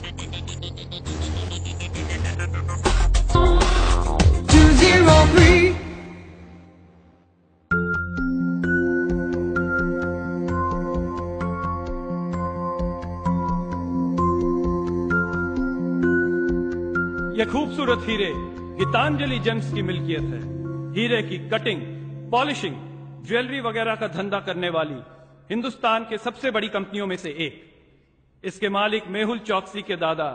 ये खूबसूरत हीरे गीतांजलि जेम्स की मिल्कियत है। हीरे की कटिंग, पॉलिशिंग, ज्वेलरी वगैरह का धंधा करने वाली हिंदुस्तान के सबसे बड़ी कंपनियों में से एक। इसके मालिक मेहुल चौकसी के दादा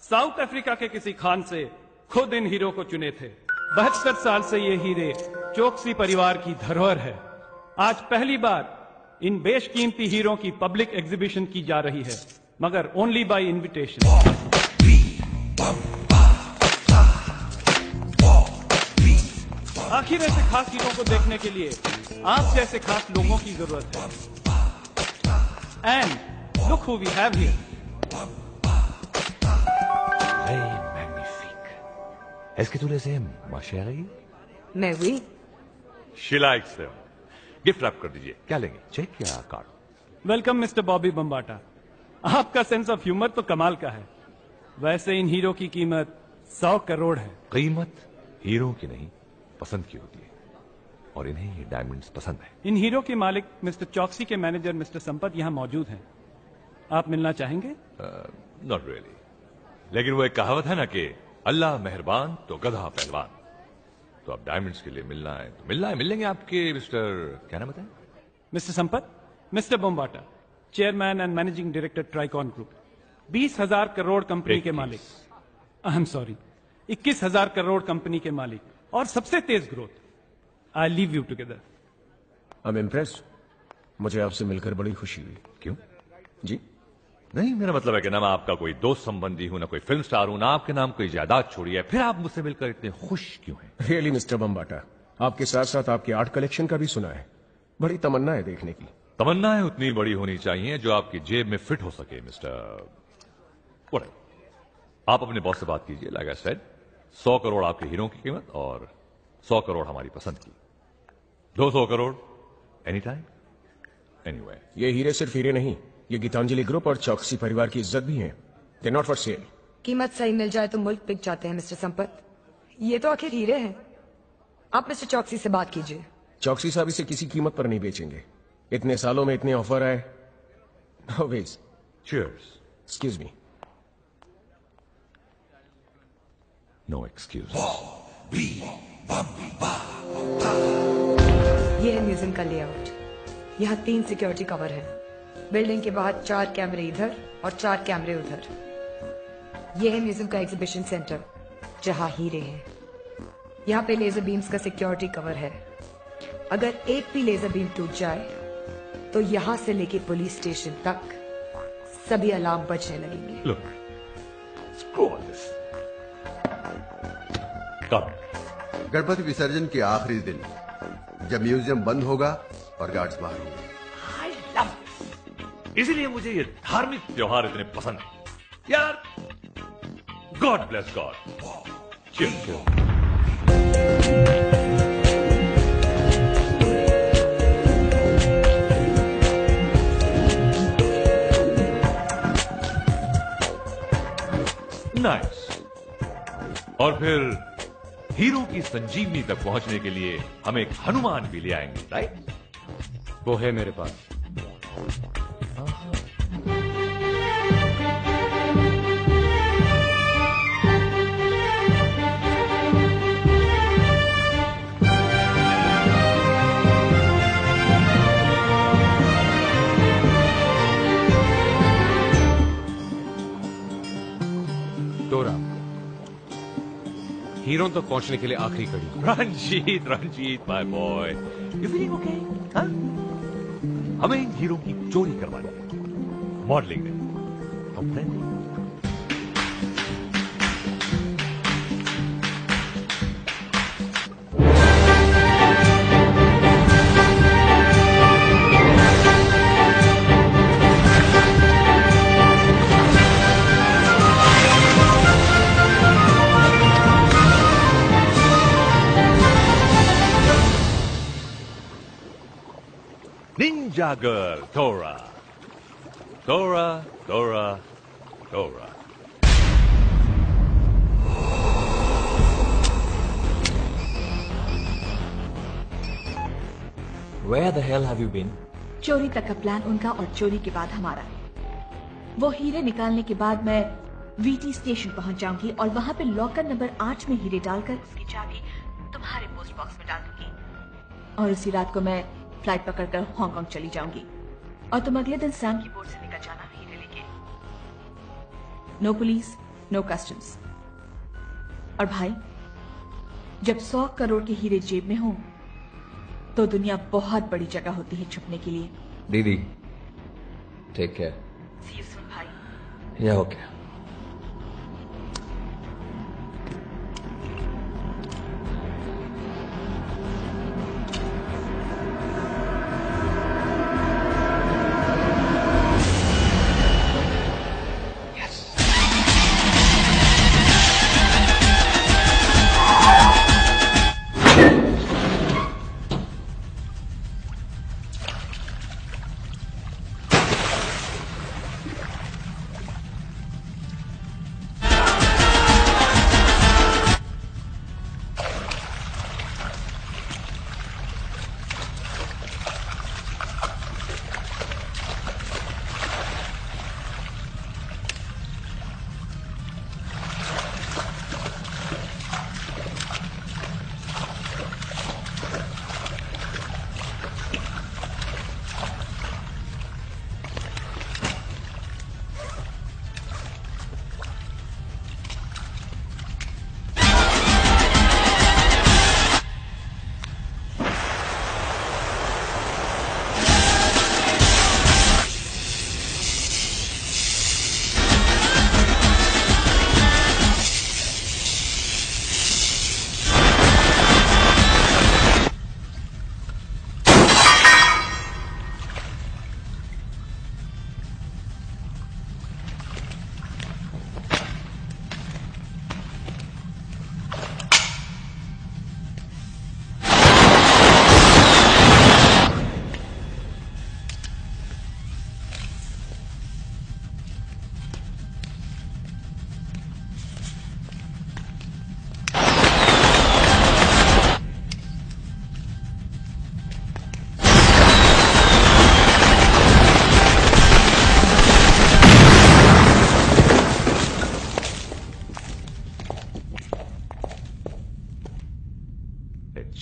साउथ अफ्रीका के किसी खान से खुद इन हीरों को चुने थे। 72 साल से ये हीरे चौकसी परिवार की धरोहर है। आज पहली बार इन बेशकीमती हीरों की पब्लिक एग्जीबिशन की जा रही है, मगर ओनली बाय इनविटेशन। आखिर ऐसे खास हीरों को देखने के लिए आप जैसे खास लोगों की जरूरत है। And look who we have here. Hey, magnifique. Est-ce que tu les aimes, ma chérie? मैं oui. She likes them. Gift wrap कर दीजिए। क्या लेंगे, चेक या card? Welcome mister Bobby Bambata. आपका सेंस ऑफ ह्यूमर तो कमाल का है। वैसे इन हीरो की कीमत 100 करोड़ है। कीमत हीरो की नहीं, पसंद की होती है, और इन्हें ये डायमंड्स पसंद है। इन हीरो के मालिक मिस्टर चौकसी के मैनेजर मिस्टर संपत यहाँ मौजूद हैं। आप मिलना चाहेंगे? नॉट रियली, लेकिन वो एक कहावत है ना कि अल्लाह मेहरबान तो गधा पहलवान। तो आप डायमंड्स के लिए मिलना है तो मिलना है, मिल लेंगे आपके मिस्टर, क्या नाम बताएं? Mister Sampat, mister Bambata, chairman and managing director Tricon group, 20,000 crore company के मालिक। I am sorry, 21,000 crore company के मालिक और सबसे तेज growth. I leave you together. I am impressed. मुझे आपसे मिलकर बड़ी खुशी हुई। क्यों जी? नहीं, मेरा मतलब है कि ना मैं आपका कोई दोस्त संबंधी हूं, ना कोई फिल्म स्टार हूं, ना आपके नाम कोई जायदाद छोड़ी है, फिर आप मुझसे मिलकर इतने खुश क्यों हैं? रियली मिस्टर बम्बाटा, आपके साथ साथ आपकी आर्ट कलेक्शन का भी सुना है। बड़ी तमन्ना है देखने की। तमन्नाएं उतनी बड़ी होनी चाहिए जो आपकी जेब में फिट हो सके मिस्टर। आप अपने बॉस से बात कीजिए। लाइक आई सेड, 100 करोड़ आपके हीरो की कीमत और 100 करोड़ हमारी पसंद की। 200 करोड़ एनी टाइम एनीवेयर। ये हीरे सिर्फ हीरे नहीं, ये गीतांजलि ग्रुप और चौकसी परिवार की इज्जत भी है। They not for sale. कीमत सही मिल जाए तो मुल्क बिक जाते हैं मिस्टर संपत। ये तो आखिर हीरे हैं। आप मिस्टर चौकसी से बात कीजिए। चौकसी साहब इसे किसी कीमत पर नहीं बेचेंगे। इतने सालों में इतने ऑफर आए। No ways. Cheers. Excuse me. No excuse. ये है म्यूजियम का लेआउट। यहाँ 3 सिक्योरिटी कवर है। बिल्डिंग के बाहर 4 कैमरे इधर और 4 कैमरे उधर। ये है म्यूजियम का एग्जीबिशन सेंटर जहाँ हीरे हैं। यहाँ पे लेजर बीम्स का सिक्योरिटी कवर है। अगर एक भी लेजर बीम टूट जाए तो यहाँ से लेके पुलिस स्टेशन तक सभी अलार्म बजने लगेंगे। Look, screw all this. Come. Ganpati विसर्जन के आखिरी दिन जब म्यूजियम बंद होगा और गार्ड्स बाहर होंगे। I love this. इसीलिए मुझे ये धार्मिक त्योहार इतने पसंद है यार। God bless God. Cheers. Nice. और फिर हीरो की संजीवनी तक पहुंचने के लिए हम एक हनुमान भी ले आएंगे, राइट? वो है मेरे पास। डोरा, हीरो तक पहुंचने के लिए आखिरी कड़ी। Ranjit, Ranjit my boy, you feeling okay? हाँ? हमें इन हीरो की चोरी करवानी है, मॉडलिंग में। Complaint? Ninja girl, Dora. Dora, Dora, Dora. Where the hell have you been? चोरी तक का प्लान उनका और चोरी के बाद हमारा। वो हीरे निकालने के बाद मैं वीटी स्टेशन पहुंच जाऊंगी और वहां पे लॉकर नंबर 8 में हीरे डालकर उसकी चाबी तुम्हारे पोस्ट बॉक्स में डाल दूंगी और उसी रात को मैं फ्लाइट पकड़कर हांगकांग चली जाऊंगी और तुम अगले दिन सैम की बोट से निकल जाना हीरे लेके। No police, no customs. और भाई, जब 100 करोड़ के हीरे जेब में हो तो दुनिया बहुत बड़ी जगह होती है छुपने के लिए। दीदी, take care. See you soon भाई। या okay.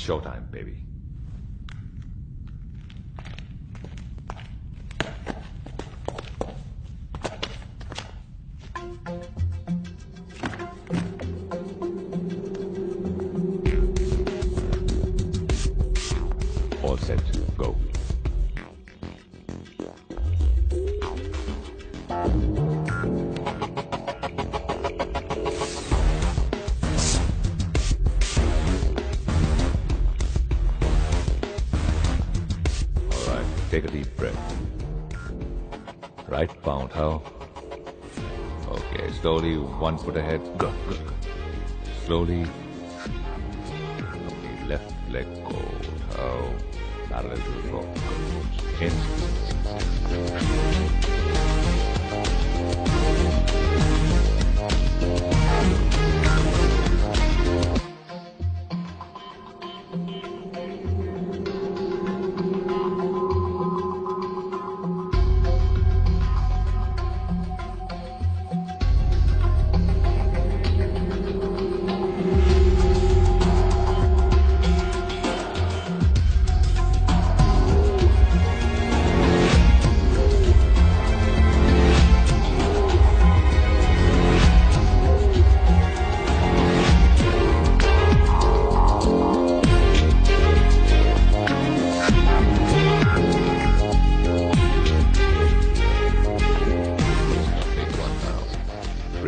Showtime, baby. All set. Go. Take a deep breath. Right pound, how? Okay, slowly, 1 foot ahead. Good, good, good. Slowly. Okay, left leg go. How? Parallel to the floor. In.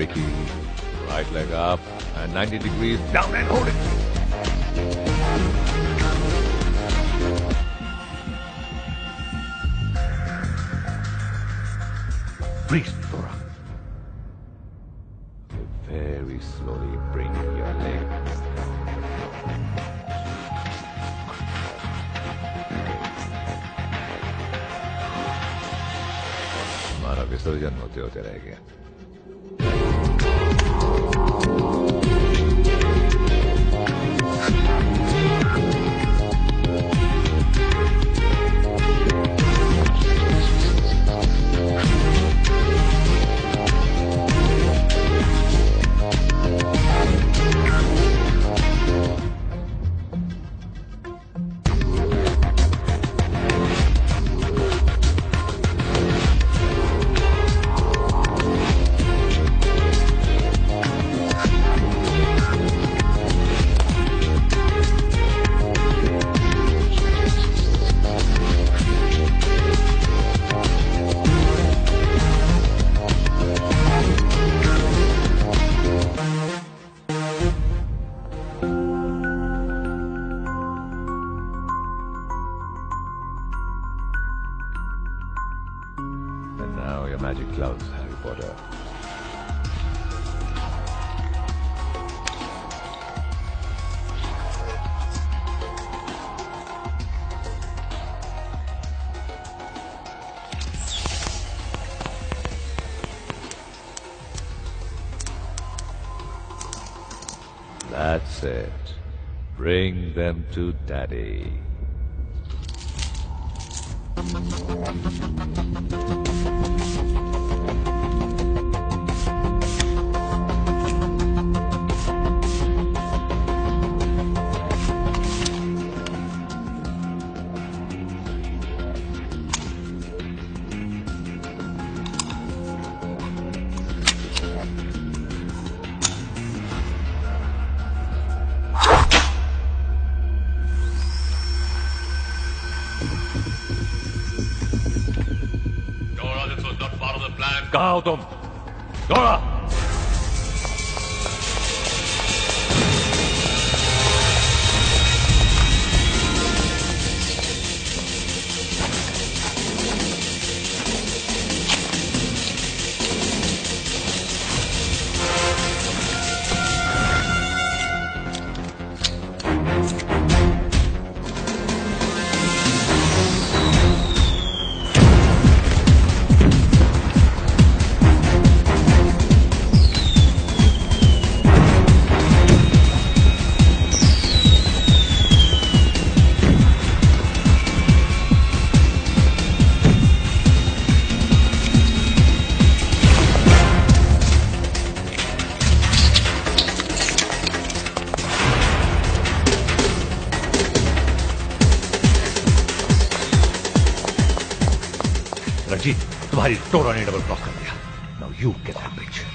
Ricky, right leg up and 90 degrees down and hold it. Freeze, Thora. Very slowly bring your leg. हमारा विसर्जन होते होते रह गया. That's it. Bring them to Daddy. कहाँ हो तुम? दौड़ा! रंजीत, तुम्हारी टोरा ने डबल क्रॉस कर दिया। Now you get that bridge.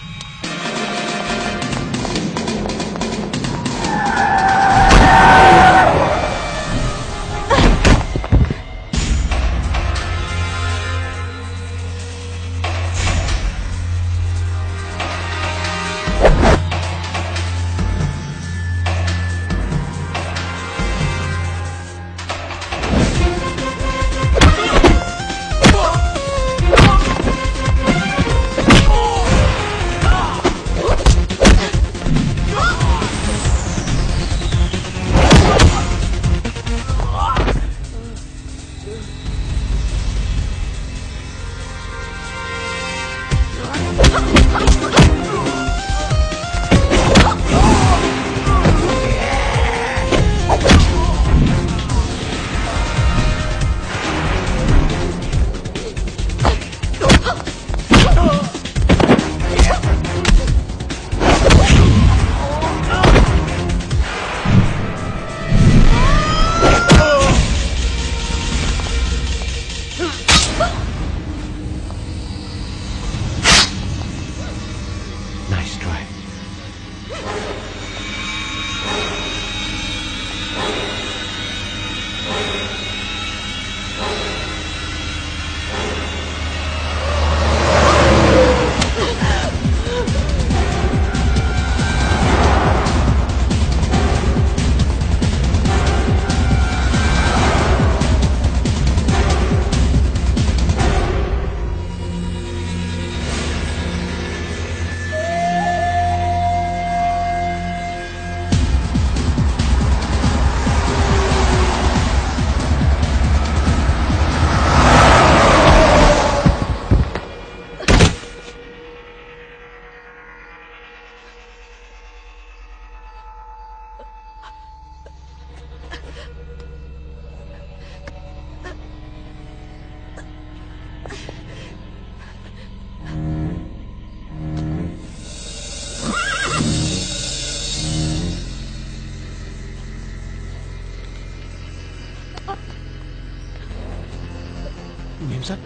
Ma'am साहब,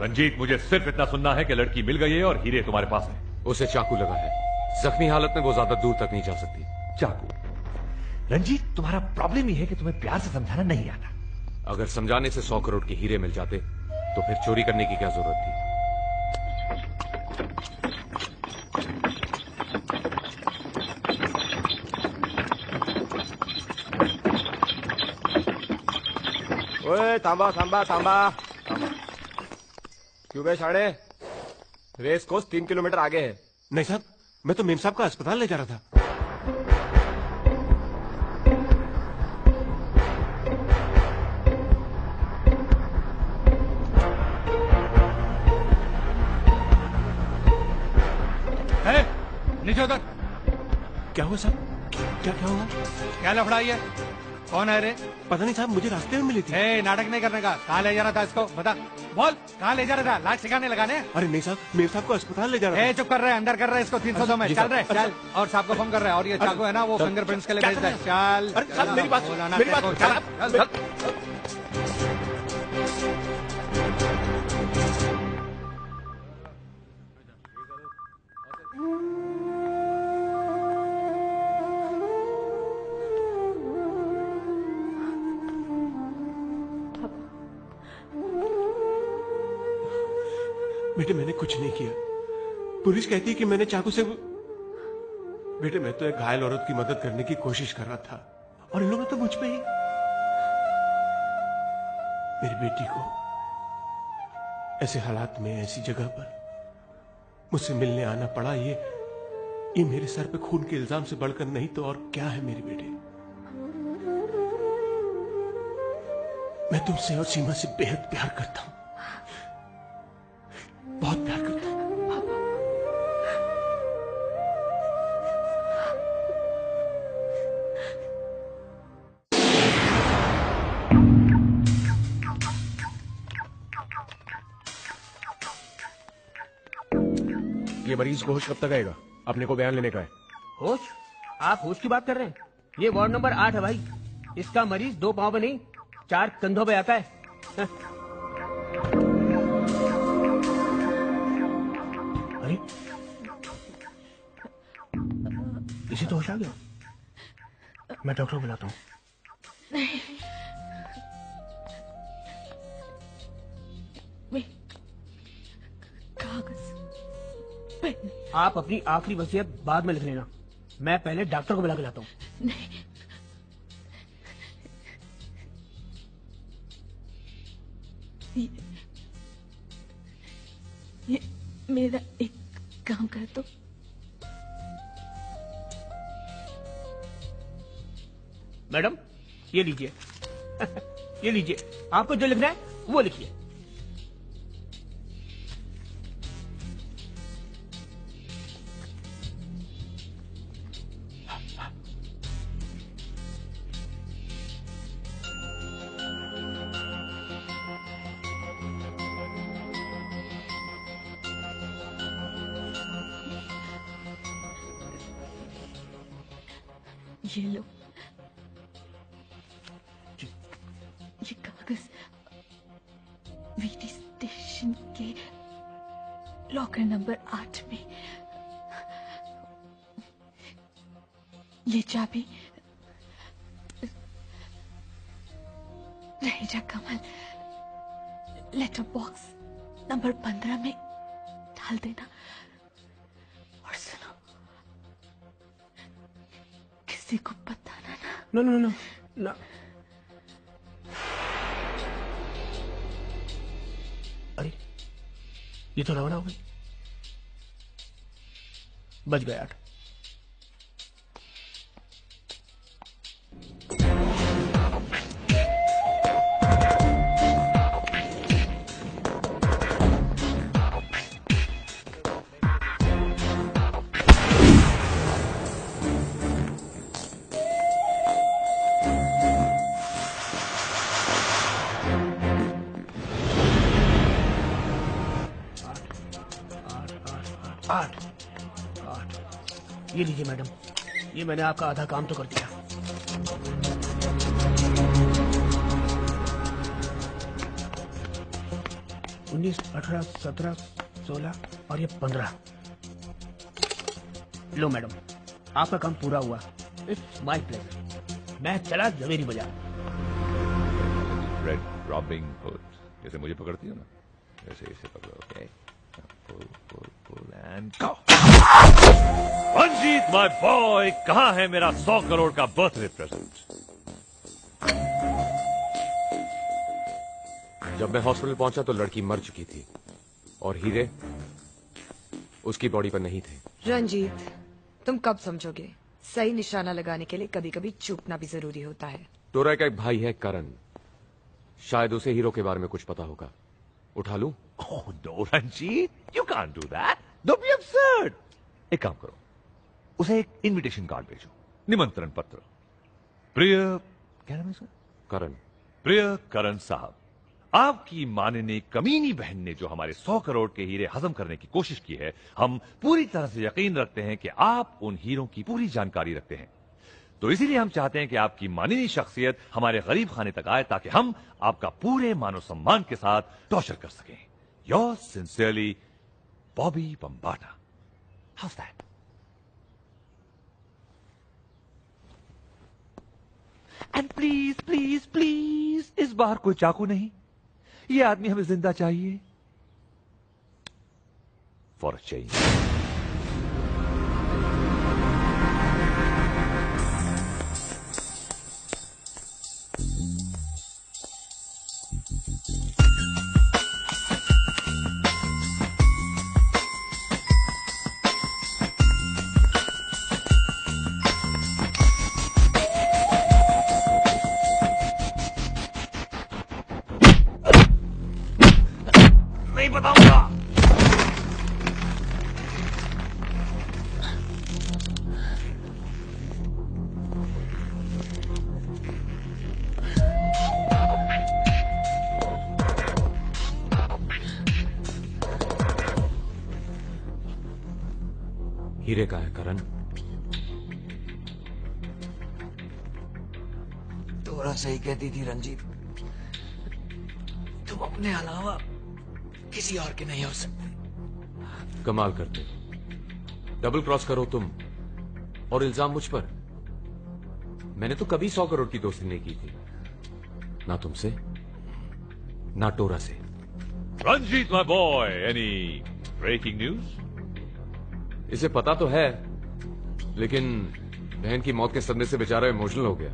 रंजीत, मुझे सिर्फ इतना सुनना है कि लड़की मिल गई है और हीरे तुम्हारे पास है। उसे चाकू लगा है। जख्मी हालत में वो ज्यादा दूर तक नहीं जा सकती। चाकू? रंजीत, तुम्हारा प्रॉब्लम ही है कि तुम्हें प्यार से समझाना नहीं आता। अगर समझाने से 100 करोड़ के हीरे मिल जाते तो फिर चोरी करने की क्या जरूरत थी? ओए थांबा थांबा थांबा थांबा। क्यों गए साढ़े? रेस कोर्स 3 किलोमीटर आगे है। नहीं साहब, मैं तो मेम साहब का अस्पताल ले जा रहा था। नीचे उधर। क्या हुआ साहब? क्या क्या हुआ? क्या लफड़ाई है? कौन है रे? पता नहीं साहब, मुझे रास्ते में मिली थी। नाटक नहीं करने का। कहाँ ले जा रहा था इसको? बता, बोल कहाँ ले जा रहा था? लाख सिखाने लगाने? अरे नहीं साहब, मेम साहब को अस्पताल ले जा रहा था। चुप कर रहे, अंदर कर रहे इसको 302 में। चल रहे, चल। और साहब को फोन कर रहे हैं। और ये चाकू है ना, वो फिंगरप्रिंट्स के लिए भेज दे। चल। अरे साहब मेरी बात, मेरी बात। चल। बेटे मैंने कुछ नहीं किया। पुलिस कहती है कि मैंने चाकू से। बेटे मैं तो एक घायल औरत की मदद करने की कोशिश कर रहा था और इन लोगों ने तो मुझ पे ही। मेरी बेटी को ऐसे हालात में ऐसी जगह पर मुझसे मिलने आना पड़ा। ये मेरे सर पे खून के इल्जाम से बढ़कर नहीं तो और क्या है मेरे बेटे। मैं तुमसे और सीमा से बेहद प्यार करता हूं, बहुत प्यार करता हूं। ये मरीज को होश कब तक आएगा? अपने को बयान लेने का है। होश? आप होश की बात कर रहे हैं? ये वार्ड नंबर 8 है भाई। इसका मरीज 2 पांव पे नहीं 4 कंधों पे आता है। अरे इसे तो होश आ गया। मैं डॉक्टर को बुलाता हूँ। नहीं, कागज पेन। आप अपनी आखिरी वसीयत बाद में लिख लेना। मैं पहले डॉक्टर को बुला के लाता हूँ। नहीं, ये मेरा एक काम कर दो। मैडम ये लीजिए। ये लीजिए, आपको जो लिखना है वो लिखिए। ये लो, ये कागज वीटी स्टेशन के लॉकर नंबर 8 में। ये चाबी रहेजा कमल लेटर बॉक्स नंबर 15 में डाल देना। और सुनो, किसी को बताना ना। No no no no. अरे ये तो रवाना हो गई। बच गया 8। ये लीजिए मैडम, ये मैंने आपका आधा काम तो कर दिया। उन्नीस, 18, 17, 16 और ये 15। लो मैडम, आपका काम पूरा हुआ। It's my pleasure. मैं चला जवेरी बाजार। रेड रॉबिंग हुड, जैसे मुझे पकड़ती हो ना, वैसे इसे पकड़ो। Okay, pull and go. Ranjit my boy, कहाँ है मेरा 100 करोड़ का बर्थडे प्रेजेंट? जब मैं हॉस्पिटल पहुंचा तो लड़की मर चुकी थी और हीरे उसकी बॉडी पर नहीं थे। रंजीत, तुम कब समझोगे? सही निशाना लगाने के लिए कभी कभी चूकना भी जरूरी होता है। टोरा का एक भाई है करण, शायद उसे हीरो के बारे में कुछ पता होगा। उठा लूं? Oh no, Ranjit, you can't do that. Don't be absurd. एक काम करो, उसे एक इनविटेशन कार्ड भेजो, निमंत्रण पत्र। प्रिय, क्या नाम है इसका? करण। प्रिय करण साहब, आपकी माननीय कमीनी बहन ने जो हमारे 100 करोड़ के हीरे हजम करने की कोशिश की है, हम पूरी तरह से यकीन रखते हैं कि आप उन हीरों की पूरी जानकारी रखते हैं। तो इसीलिए हम चाहते हैं कि आपकी माननीय शख्सियत हमारे गरीब खाने तक आए ताकि हम आपका पूरे मानव सम्मान के साथ टॉर्चर कर सकें। Your sincerely, Bobby Bambata. How's that? And please please please इस बार कोई चाकू नहीं, ये आदमी हमें जिंदा चाहिए। For a change. नहीं बताऊंगा। हीरे का है करण। तोरा सही कहती थी रंजीत, तुम अपने अलावा किसी और के नहीं हो सकते। कमाल करते, डबल क्रॉस करो तुम और इल्जाम मुझ पर। मैंने तो कभी 100 करोड़ की दोस्ती नहीं की थी, ना तुमसे ना टोरा से। Ranjit my boy, any breaking news? इसे पता तो है, लेकिन बहन की मौत के सदमे से बेचारा इमोशनल हो गया।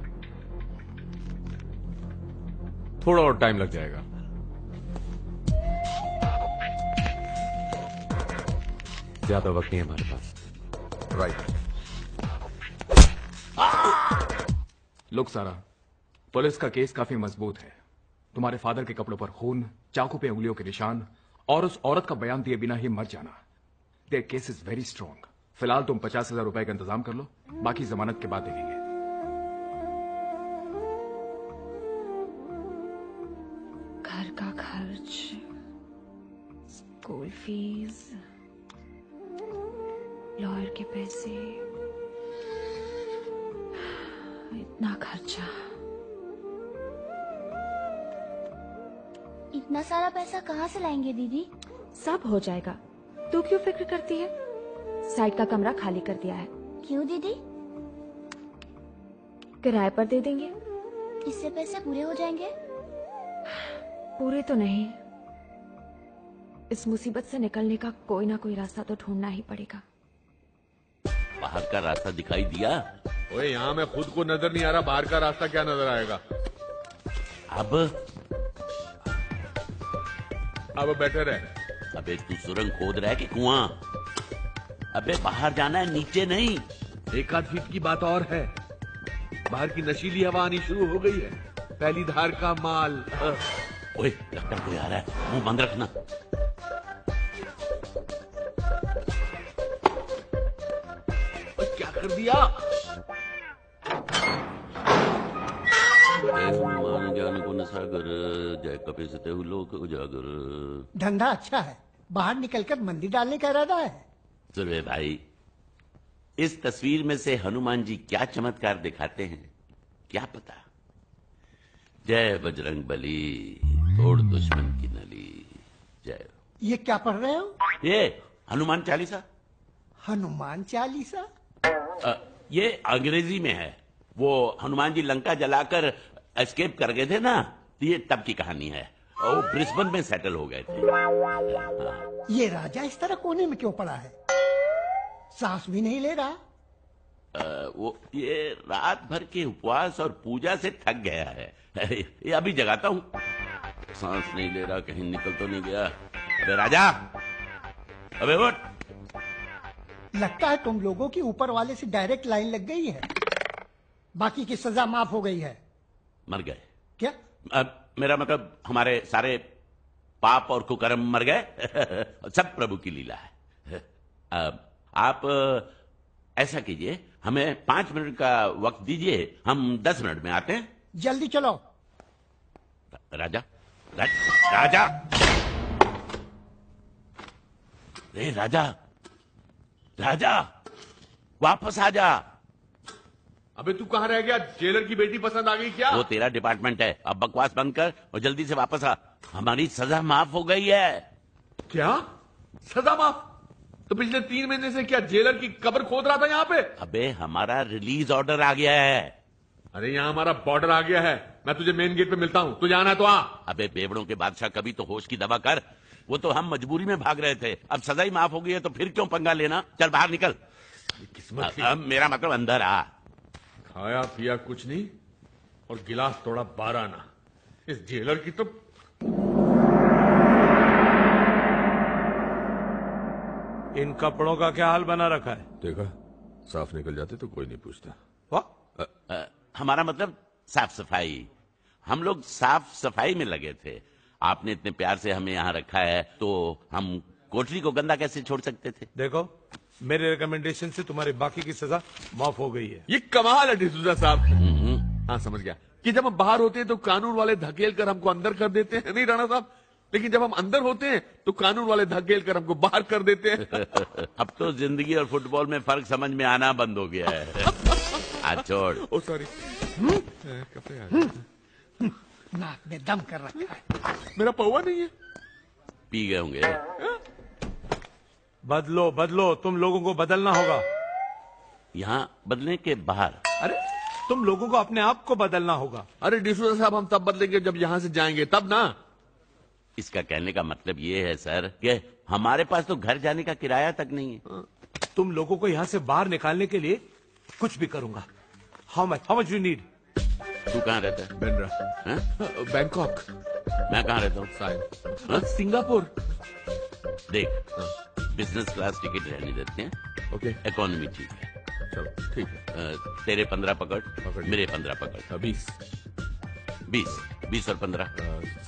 थोड़ा और टाइम लग जाएगा। ज्यादा वक्त नहीं है हमारे पास। राइट। लोग सारा, पुलिस का केस काफी मजबूत है। तुम्हारे फादर के कपड़ों पर खून, चाकू पे उंगलियों के निशान और उस औरत का बयान दिए बिना ही मर जाना। There case is very strong. फिलहाल तुम 50,000 रुपए का इंतजाम कर लो, बाकी जमानत के बाद देखेंगे। घर का खर्च, स्कूल फीस, लॉयर के पैसे, इतना खर्चा। इतना सारा पैसा कहाँ से लाएंगे दीदी? सब हो जाएगा, तू क्यों फिक्र करती है? साइड का कमरा खाली कर दिया है। क्यों दीदी? किराए पर दे देंगे। इससे पैसे पूरे हो जाएंगे? पूरे तो नहीं, इस मुसीबत से निकलने का कोई ना कोई रास्ता तो ढूंढना ही पड़ेगा। बाहर का रास्ता दिखाई दिया? ओए यहाँ मैं खुद को नजर नहीं आ रहा, बाहर का रास्ता क्या नजर आएगा? अब बेटर है। अबे तू सुरंग खोद रहा है कि कुआं? अबे बाहर जाना है, नीचे नहीं। 1 आध फीट की बात और है, बाहर की नशीली हवा आनी शुरू हो गई है। पहली धार का माल। ओए लगता कोई आ रहा है, मुंह बंद रखना। क्या कर दिया? हनुमान ज्ञान गुण सागर, जय कपीसते लोक उजागर। धंधा अच्छा है, बाहर निकलकर मंदिर डालने का इरादा है। सुरवे भाई, इस तस्वीर में से हनुमान जी क्या चमत्कार दिखाते हैं क्या पता। जय बजरंग बली, तोड़ दुश्मन की नली। जय। ये क्या पढ़ रहे हो? ये हनुमान चालीसा। हनुमान चालीसा? ये अंग्रेजी में है। वो हनुमान जी लंका जलाकर एस्केप कर गए थे ना, ये तब की कहानी है। वो ब्रिस्बेन में सेटल हो गए थे। हाँ। ये राजा इस तरह कोने में क्यों पड़ा है? सांस भी नहीं ले रहा। वो ये रात भर के उपवास और पूजा से थक गया है। ये अभी जगाता हूँ। सांस नहीं ले रहा, कहीं निकल तो नहीं गया। अबे राजा, अबे उठ। लगता है तुम लोगों की ऊपर वाले से डायरेक्ट लाइन लग गई है। बाकी की सजा माफ हो गई है। मर गए क्या? मेरा मतलब हमारे सारे पाप और कुकर्म मर गए। सब प्रभु की लीला है। आप ऐसा कीजिए, हमें 5 मिनट का वक्त दीजिए, हम 10 मिनट में आते हैं। जल्दी चलो। राजा, राजा, रे राजा, राजा, वापस आ जा। अबे तू कहां रह गया? जेलर की बेटी पसंद आ गई क्या? वो तेरा डिपार्टमेंट है, अब बकवास बंद कर और जल्दी से वापस आ। हमारी सजा माफ हो गई है। क्या? सजा माफ? तो पिछले 3 महीने से क्या जेलर की कब्र खोद रहा था यहाँ पे? अबे हमारा रिलीज ऑर्डर आ गया है। अरे यहाँ हमारा बॉर्डर आ गया है। मैं तुझे मेन गेट पे मिलता हूँ, तुझे आना है तो आ। अबे बेवड़ों के बादशाह, कभी तो होश की दवा कर। वो तो हम मजबूरी में भाग रहे थे, अब सजा ही माफ हो गई है तो फिर क्यों पंगा लेना? चल बाहर निकल। किस्मत अब मेरा मतलब अंदर आ। खाया पिया कुछ नहीं और गिलास तोड़ा 12 आना। इस जेलर की तो इन कपड़ों का क्या हाल बना रखा है? देखा, साफ निकल जाते तो कोई नहीं पूछता। हमारा मतलब साफ सफाई। हम लोग साफ सफाई में लगे थे। आपने इतने प्यार से हमें यहाँ रखा है तो हम कोठरी को गंदा कैसे छोड़ सकते थे? देखो, मेरे रिकमेंडेशन से तुम्हारी बाकी की सजा माफ हो गई है। ये कमाल है डिसूजा साहब। हाँ समझ गया कि जब हम बाहर होते हैं तो कानून वाले धकेल कर हमको अंदर कर देते हैं, नहीं राणा साहब? लेकिन जब हम अंदर होते हैं तो कानून वाले धकेल कर हमको बाहर कर देते हैं। अब तो जिंदगी और फुटबॉल में फर्क समझ में आना बंद हो गया है। आज छोड़। ओ सॉरी। नाक में दम कर रखा है। मेरा पौवा नहीं है। पी गए होंगे। बदलो बदलो, तुम लोगों को बदलना होगा। यहाँ बदलने के बाहर? अरे तुम लोगों को अपने आप को बदलना होगा। अरे डिसूजा साहब, हम तब बदलेंगे जब यहाँ से जाएंगे, तब ना। इसका कहने का मतलब ये है सर कि हमारे पास तो घर जाने का किराया तक नहीं है। तुम लोगों को यहाँ से बाहर निकालने के लिए कुछ भी करूंगा। How much you need? तू कहाँ रहता है? बेंड्रा। बैंकॉक। मैं कहाँ रहता हूँ? शायद सिंगापुर। देख, बिजनेस क्लास टिकट रहने देते हैं। ओके। इकोनॉमी ठीक है। चलो ठीक है। तेरे 15 पकड़, मेरे 15 पकड़। 20 और 15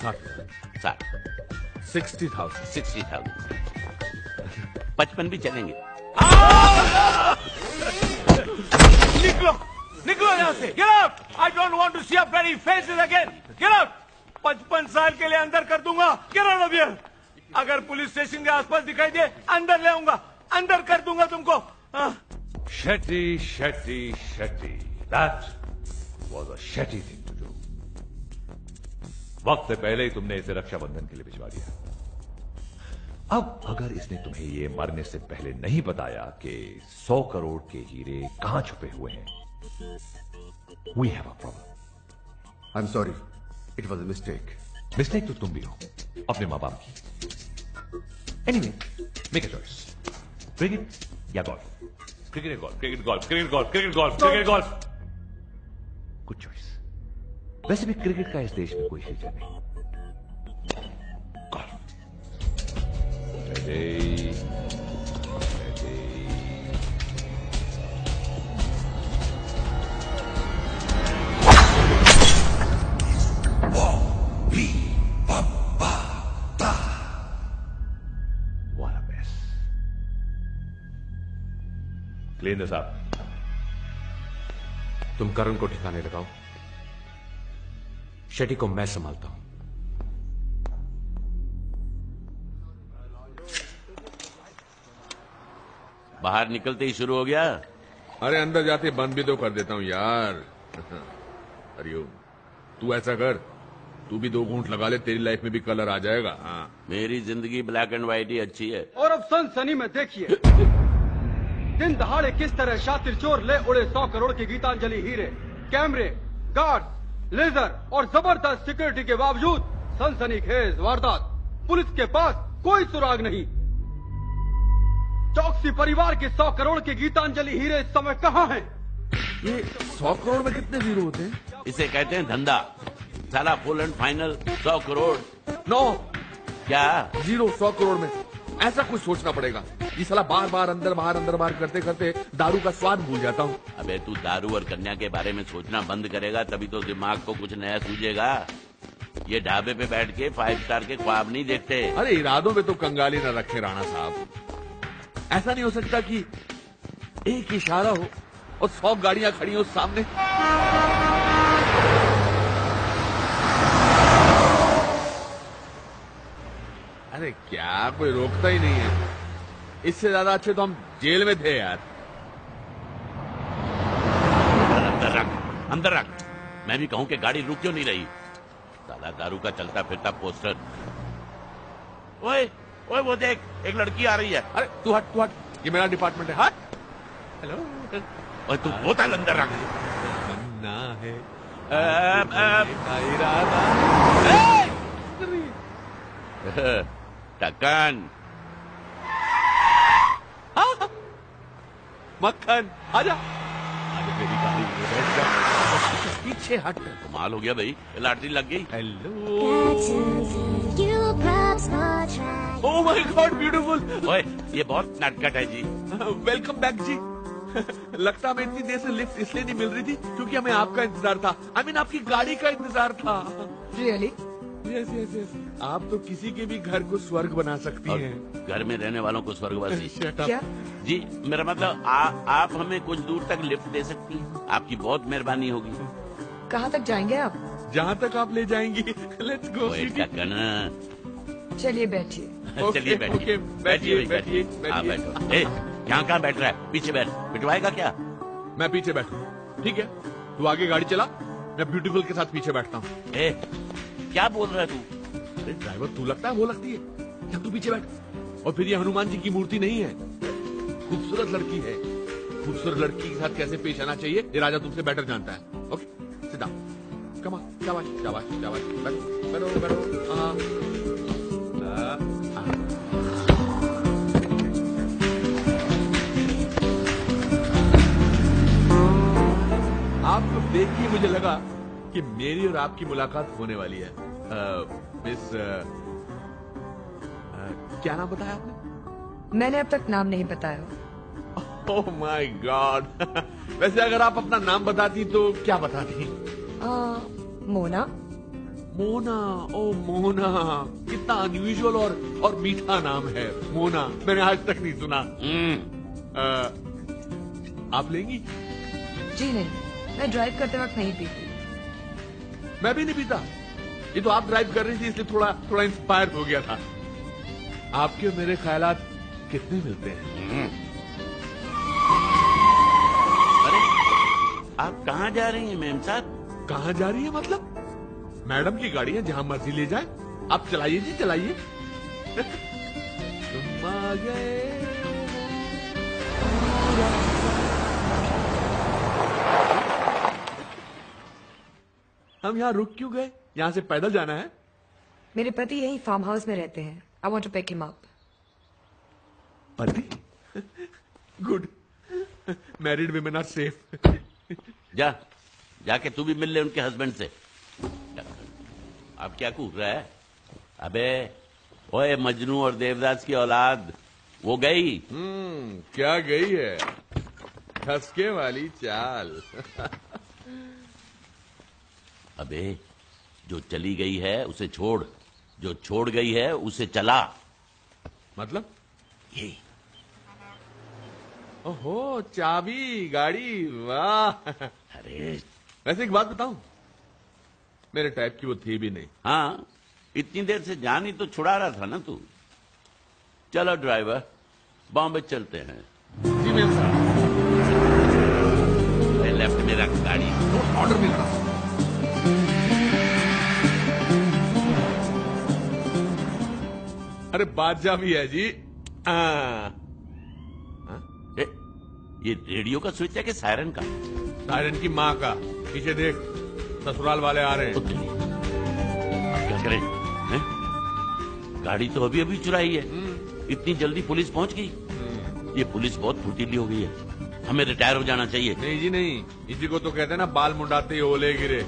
60 60,000 55 भी चलेंगे। निकलो यहाँ से। Get out! I don't want to see your bloody faces again. Get out! 55 साल के लिए अंदर कर दूंगा। Get out of here! अगर पुलिस स्टेशन के आसपास दिखाई दे, अंदर ले आऊंगा, अंदर कर दूंगा तुमको। Shetty, Shetty, Shetty. That was a Shetty thing to do. वक्त से पहले ही तुमने इसे रक्षाबंधन के लिए भिजवा दिया। अब अगर इसने तुम्हें ये मरने से पहले नहीं बताया कि 100 करोड़ के हीरे कहां छुपे हुए हैं, we have a problem. I'm sorry. It was a mistake. Mistake तो तुम भी हो, अपने माँ बाप की। Anyway, make a choice. Cricket या गोल्फ? क्रिकेट या golf? Cricket golf, cricket golf, cricket golf, cricket golf. Good choice. वैसे भी क्रिकेट का इस देश में कोई फ्यूचर नहीं। Golf. What a mess. Clean this up. तुम करण को ठिकाने लगाओ। शेट्टी को मैं संभालता हूं। बाहर निकलते ही शुरू हो गया। अरे अंदर जाते बंद भी तो कर देता हूं यार। हरिओम, तू ऐसा कर, तू भी 2 घूंट लगा ले, तेरी लाइफ में भी कलर आ जाएगा। हाँ, मेरी जिंदगी ब्लैक एंड व्हाइट ही अच्छी है। और अब सनसनी में देखिए दिन दहाड़े किस तरह शातिर चोर ले उड़े 100 करोड़ के गीतांजलि हीरे। कैमरे, गार्ड, लेजर और जबरदस्त सिक्योरिटी के बावजूद सनसनीखेज वारदात। पुलिस के पास कोई सुराग नहीं। चौकसी परिवार के 100 करोड़ के गीतांजलि हीरे इस समय कहाँ हैं? ये 100 करोड़ में कितने हीरो होते हैं? इसे कहते हैं धंधा। साला full and final 100 crore. No क्या 0 100 करोड़ में ऐसा कुछ सोचना पड़ेगा। ये साला बार बार अंदर बाहर करते करते दारू का स्वाद भूल जाता हूँ। अबे तू दारू और कन्या के बारे में सोचना बंद करेगा तभी तो दिमाग को कुछ नया सूझेगा। ये ढाबे पे बैठ के 5 स्टार के ख्वाब नहीं देखते। अरे इरादों में तो कंगाली न रखे राणा साहब। ऐसा नहीं हो सकता कि एक इशारा हो और 100 गाड़ियां खड़ी हो सामने। अरे क्या कोई रोकता ही नहीं है। इससे ज्यादा अच्छे तो हम जेल में थे यार। अंदर रख। मैं भी कहूं कि गाड़ी रुक क्यों नहीं रही। साला दारू का चलता फिरता पोस्टर। ओए ओए वो देख एक लड़की आ रही है। अरे तू हट ये मेरा डिपार्टमेंट है। हट। हेलो। ओए तू बोतल अंदर रख। ना है टक्कन मक्खन आजा मेरी गाड़ी में बैठ जा। पीछे हट। कमाल हो गया भाई लॉटरी लग गई। Hello oh my God beautiful. ओए ये बहुत नटखट है जी। वेलकम बैक जी। लगता हमें इतनी देर से लिफ्ट इसलिए नहीं मिल रही थी क्योंकि हमें आपका इंतजार था। I mean, आपकी गाड़ी का इंतजार था। Really? यस। आप तो किसी के भी घर को स्वर्ग बना सकती हैं। घर में रहने वालों को स्वर्गवासी। क्या? जी मेरा मतलब आप हमें कुछ दूर तक लिफ्ट दे सकती हैं। आपकी बहुत मेहरबानी होगी। कहाँ तक जाएंगे आप? जहाँ तक आप ले जाएंगी। Let's go. चलिए बैठिए। चलिए बैठिए। बैठिए। बैठो। कहाँ बैठ रहा है? पीछे बैठ। पिटवाएगा क्या? मैं पीछे बैठू। ठीक है तू आगे गाड़ी चला मैं ब्यूटीफुल के साथ पीछे बैठता हूँ। क्या बोल रहा है तू? अरे ड्राइवर तू लगता है वो लगती है। क्या तू पीछे बैठ। और फिर ये हनुमान जी की मूर्ति नहीं है। खूबसूरत लड़की है। खूबसूरत लड़की के साथ कैसे पेश आना चाहिए ये राजा तुमसे बेटर जानता है। ओके सिद्धा कमा। शाबाश बैठो। आपको देख के मुझे लगा कि मेरी और आपकी मुलाकात होने वाली है। मिस क्या नाम बताया आपने? मैंने अब तक नाम नहीं बताया। Oh my God. वैसे अगर आप अपना नाम बताती तो क्या बताती? मोना। ओ मोना कितना अनयूजुअल और मीठा नाम है मोना। मैंने आज तक नहीं सुना। आप लेंगी? जी नहीं मैं ड्राइव करते वक्त नहीं पीती। मैं भी नहीं पीता। ये तो आप ड्राइव कर रही थी इसलिए थोड़ा इंस्पायर हो गया था। आपके और मेरे ख्यालात कितने मिलते हैं। अरे आप कहाँ जा रही हैं मैम साहब? कहाँ जा रही है मतलब? मैडम की गाड़ी है जहां मर्जी ले जाए। आप चलाइए जी चलाइए। तुम आ गए। हम यहाँ रुक क्यों गए? यहाँ से पैदल जाना है। मेरे पति यही फार्म हाउस में रहते हैं। I want to pick him up. पति? Good. Married women are safe. जाके तू भी मिल ले उनके हस्बैंड से। अब क्या कूद रहा है? अबे ओए मजनू और देवदास की औलाद वो गई। क्या गई है? ठसके वाली चाल। अबे जो चली गई है उसे छोड़, जो छोड़ गई है उसे चला। मतलब? ये ओहो चाबी गाड़ी। वाह। अरे वैसे एक बात बताऊं मेरे टाइप की वो थी भी नहीं। हाँ इतनी देर से जान ही तो छुड़ा रहा था ना तू। चलो ड्राइवर बॉम्बे चलते हैं। जी मैम साहब। लेफ्ट में रख गाड़ी। ऑर्डर मिल रहा। अरे बादशाह भी है जी। ये रेडियो का स्विच है कि सायरन का? सायरन की माँ का। पीछे देख ससुराल वाले आ रहे हैं। क्या करें? गाड़ी तो अभी अभी चुराई है। इतनी जल्दी पुलिस पहुंच गई। ये पुलिस बहुत फुर्तीली हो गई है। हमें रिटायर हो जाना चाहिए। नहीं जी नहीं। इसी को तो कहते हैं ना बाल मुंडाते ही ओले गिरे।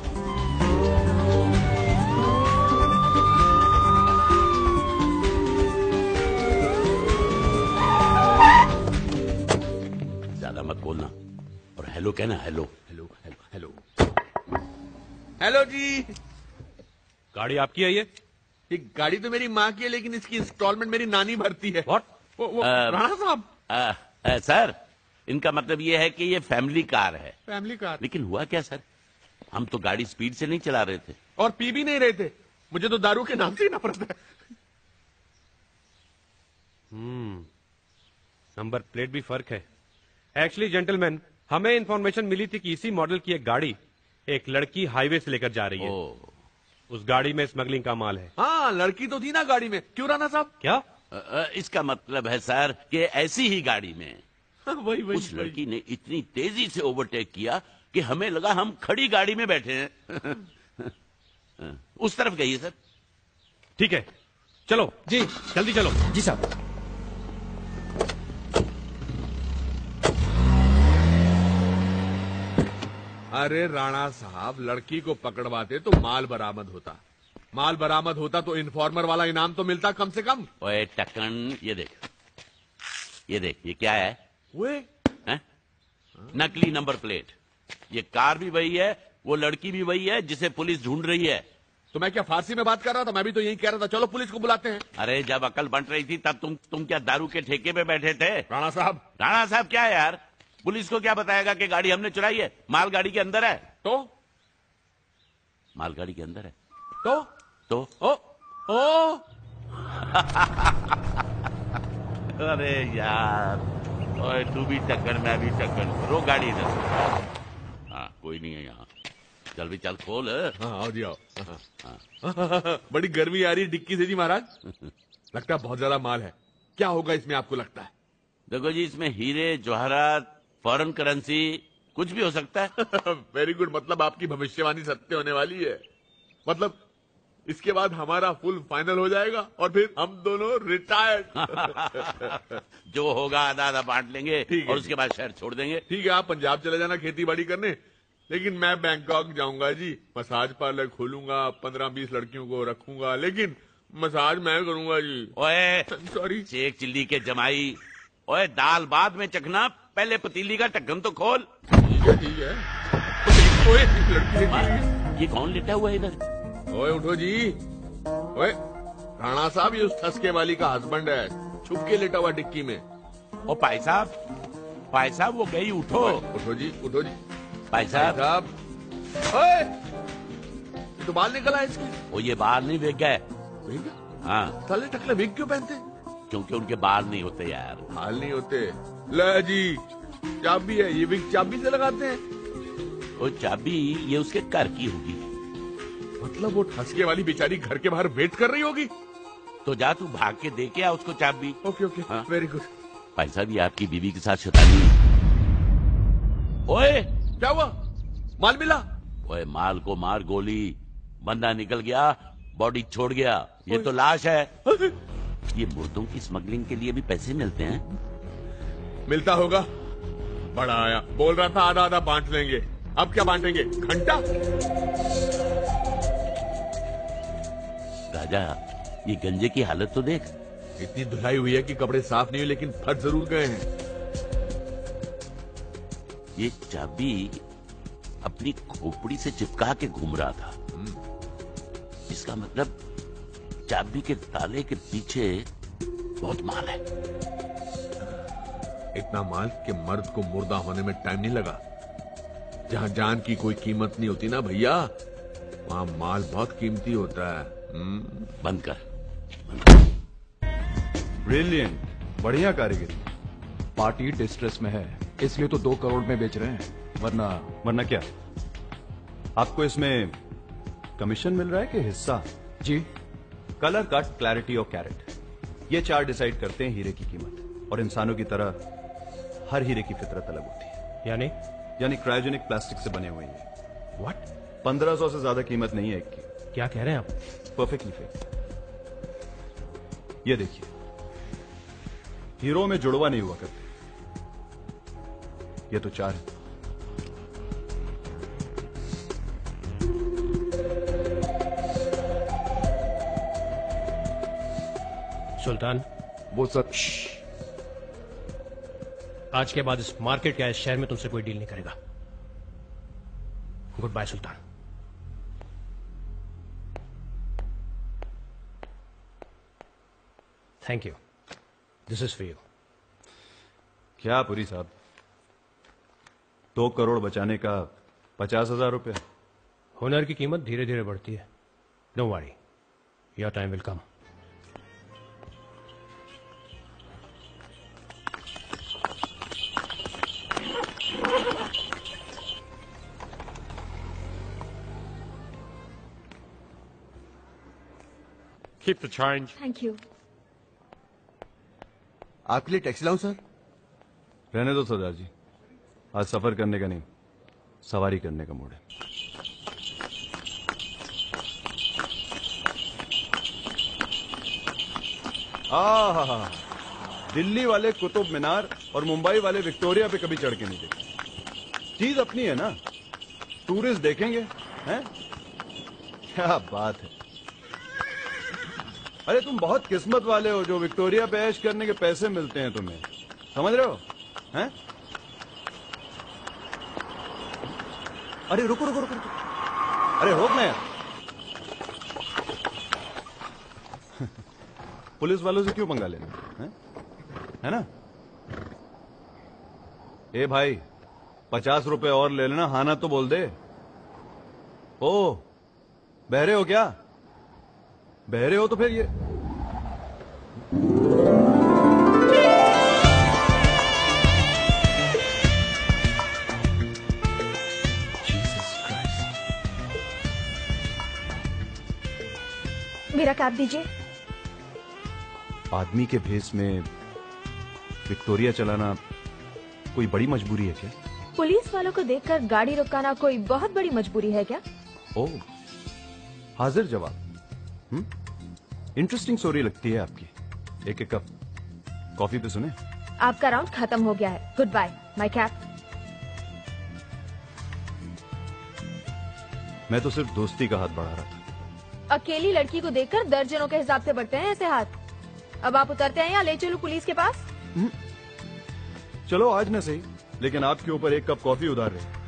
कहना hello. Hello hello hello hello जी। गाड़ी आपकी है ये गाड़ी तो मेरी माँ की है, लेकिन इसकी इंस्टॉलमेंट मेरी नानी भरती है। व्हाट? राणा साहब। सर, इनका मतलब ये है कि ये फैमिली कार है। Family car? लेकिन हुआ क्या सर, हम तो गाड़ी स्पीड से नहीं चला रहे थे और पी भी नहीं रहे थे। मुझे तो दारू के नाम से ही नफरत है। नंबर प्लेट भी फर्क है। एक्चुअली जेंटलमैन, हमें इंफॉर्मेशन मिली थी कि इसी मॉडल की एक गाड़ी एक लड़की हाईवे से लेकर जा रही है। उस गाड़ी में स्मगलिंग का माल है। हाँ, लड़की तो थी ना गाड़ी में। क्यों राणा साहब? क्या? इसका मतलब है सर कि ऐसी ही गाड़ी में वही उस लड़की ने इतनी तेजी से ओवरटेक किया कि हमें लगा हम खड़ी गाड़ी में बैठे हैं। उस तरफ गई सर। ठीक है, चलो जी, जल्दी चलो। जी साहब। अरे राणा साहब, लड़की को पकड़वाते तो माल बरामद होता। माल बरामद होता तो इन्फॉर्मर वाला इनाम तो मिलता कम से कम। ओए टकन, ये देख, ये क्या है? नकली नंबर प्लेट। ये कार भी वही है, वो लड़की भी वही है जिसे पुलिस ढूंढ रही है। तो मैं क्या फारसी में बात कर रहा था? मैं भी तो यही कह रहा था, चलो पुलिस को बुलाते हैं। अरे जब अकल बंट रही थी तब तुम क्या दारू के ठेके पे बैठे थे? राणा साहब क्या है यार? पुलिस को क्या बताएगा कि गाड़ी हमने चुराई है? माल गाड़ी के अंदर है। तो माल गाड़ी के अंदर है तो ओ अरे यार, ओए तू भी टक्कर मैं भी टक्कर। रो गाड़ी इधर। हाँ, कोई नहीं है यहाँ। चल भी चल, खोल। हाँ, आओ जी आओ। बड़ी गर्मी आ रही है डिक्की से जी महाराज। लगता है बहुत ज्यादा माल है। क्या होगा इसमें आपको लगता है? देखो जी, इसमें हीरे जवाहरात, फॉरेन करेंसी, कुछ भी हो सकता है। Very good. मतलब आपकी भविष्यवाणी सत्य होने वाली है। मतलब इसके बाद हमारा फुल फाइनल हो जाएगा और फिर हम दोनों रिटायर्ड। जो होगा आधा आधा बांट लेंगे और उसके बाद शहर छोड़ देंगे। ठीक है, आप पंजाब चले जाना खेती बाड़ी करने, लेकिन मैं बैंकॉक जाऊंगा जी। मसाज पार्लर खोलूंगा, 15-20 लड़कियों को रखूंगा, लेकिन मसाज मैं करूंगा जी। ओए सॉरी, शेख चिल्ली के जमाई। ओए दाल बाद में चखना, पहले पतीली का ढक्कन तो खोल। ठीक है। ओए ये कौन लेटा हुआ है इधर? ओए उठो जी। ओए राणा साहब, ये उस ठसके वाली का हस्बैंड है, छुप के लेटा हुआ डिक्की में। ओ भाई साहब वो गई। उठो उठो जी, उठो जी। भाई साहब। ओए, ये तो बाल निकला है इसके। ओ ये बाल नहीं बिक गए। हाँ, साले टकले विग क्यों पहनते? क्योंकि उनके बाल नहीं होते यार। बाल नहीं होते? ले जी, चाबी है, ये विग चाबी से लगाते हैं। ओ चाबी ये उसके घर की होगी। मतलब वो ठसके वाली बेचारी घर के बाहर वेट कर रही होगी। तो जा तू भाग के दे के आ उसको चाबी। Okay okay, very good. भाई साहब, ये आपकी बीवी के साथ शैतानी। ओए क्या हुआ? माल मिला? ओए माल को मार गोली, बंदा निकल गया, बॉडी छोड़ गया। ये तो लाश है। ये मुर्दों की स्मगलिंग के लिए भी पैसे मिलते हैं? मिलता होगा। बड़ा आया, बोल रहा था आधा आधा बांट लेंगे। अब क्या बांटेंगे? घंटा? राजा, ये गंजे की हालत तो देख। इतनी धुलाई हुई है कि कपड़े साफ नहीं हुए, लेकिन फट जरूर गए हैं। ये चाबी अपनी खोपड़ी से चिपका के घूम रहा था। इसका मतलब चाबी के ताले के पीछे बहुत माल है। इतना माल कि मर्द को मुर्दा होने में टाइम नहीं लगा। जहां जान की कोई कीमत नहीं होती ना भैया, वहां माल बहुत कीमती होता है। बंद कर। ब्रिलियंट, बढ़िया कारीगरी। पार्टी डिस्ट्रेस में है, इसलिए तो 2 करोड़ में बेच रहे हैं। वरना क्या? आपको इसमें कमीशन मिल रहा है कि हिस्सा? जी। कलर, कट, क्लैरिटी और कैरेट, ये 4 डिसाइड करते हैं हीरे की कीमत। और इंसानों की तरह हर हीरे की फितरत अलग होती है। यानी क्रायोजेनिक प्लास्टिक से बने हुए हैं। व्हाट? 1500 से ज्यादा कीमत नहीं है एक की। क्या कह रहे हैं आप? Perfectly fake. ये देखिए, हीरो में जुड़वा नहीं हुआ करते, ये तो 4 है। सुल्तान, वो सर, आज के बाद इस मार्केट या इस शहर में तुमसे कोई डील नहीं करेगा। Goodbye Sultan. Thank you, this is for you. क्या पुरी साहब, 2 करोड़ बचाने का 50,000 रुपये? हुनर की कीमत धीरे धीरे बढ़ती है। Don't worry, your time will come. Keep the change. Thank you. आपके लिए टैक्सी लाऊं सर? रहने दो सरदार जी, आज सफर करने का नहीं, सवारी करने का मूड है। आहा, दिल्ली वाले कुतुब मीनार और मुंबई वाले विक्टोरिया पे कभी चढ़ के नहीं देखे। चीज अपनी है ना, टूरिस्ट देखेंगे हैं? क्या बात है। अरे तुम बहुत किस्मत वाले हो जो विक्टोरिया पे ऐश करने के पैसे मिलते हैं तुम्हें, समझ रहे हो हैं? अरे रुको रुको रुको, अरे रोक ना यार। पुलिस वालों से क्यों पंगा लेना है ना? ए भाई, 50 रुपए और ले लेना, हाँ ना तो बोल दे। ओ, बहरे हो क्या? बहरे हो तो फिर ये मेरा कैब दीजिए। आदमी के भेस में विक्टोरिया चलाना कोई बड़ी मजबूरी है क्या? पुलिस वालों को देखकर गाड़ी रुकाना कोई बहुत बड़ी मजबूरी है क्या? ओ, हाजिर जवाब। इंटरेस्टिंग स्टोरी लगती है आपकी। एक कप कॉफी पे सुने। आपका राउंड खत्म हो गया है। Goodbye my cab. मैं तो सिर्फ दोस्ती का हाथ बढ़ा रहा था। अकेली लड़की को देखकर दर्जनों के हिसाब से बढ़ते हैं ऐसे हाथ। अब आप उतरते हैं या ले चलूं पुलिस के पास? चलो आज न सही, लेकिन आपके ऊपर 1 कप कॉफी उधार रहे।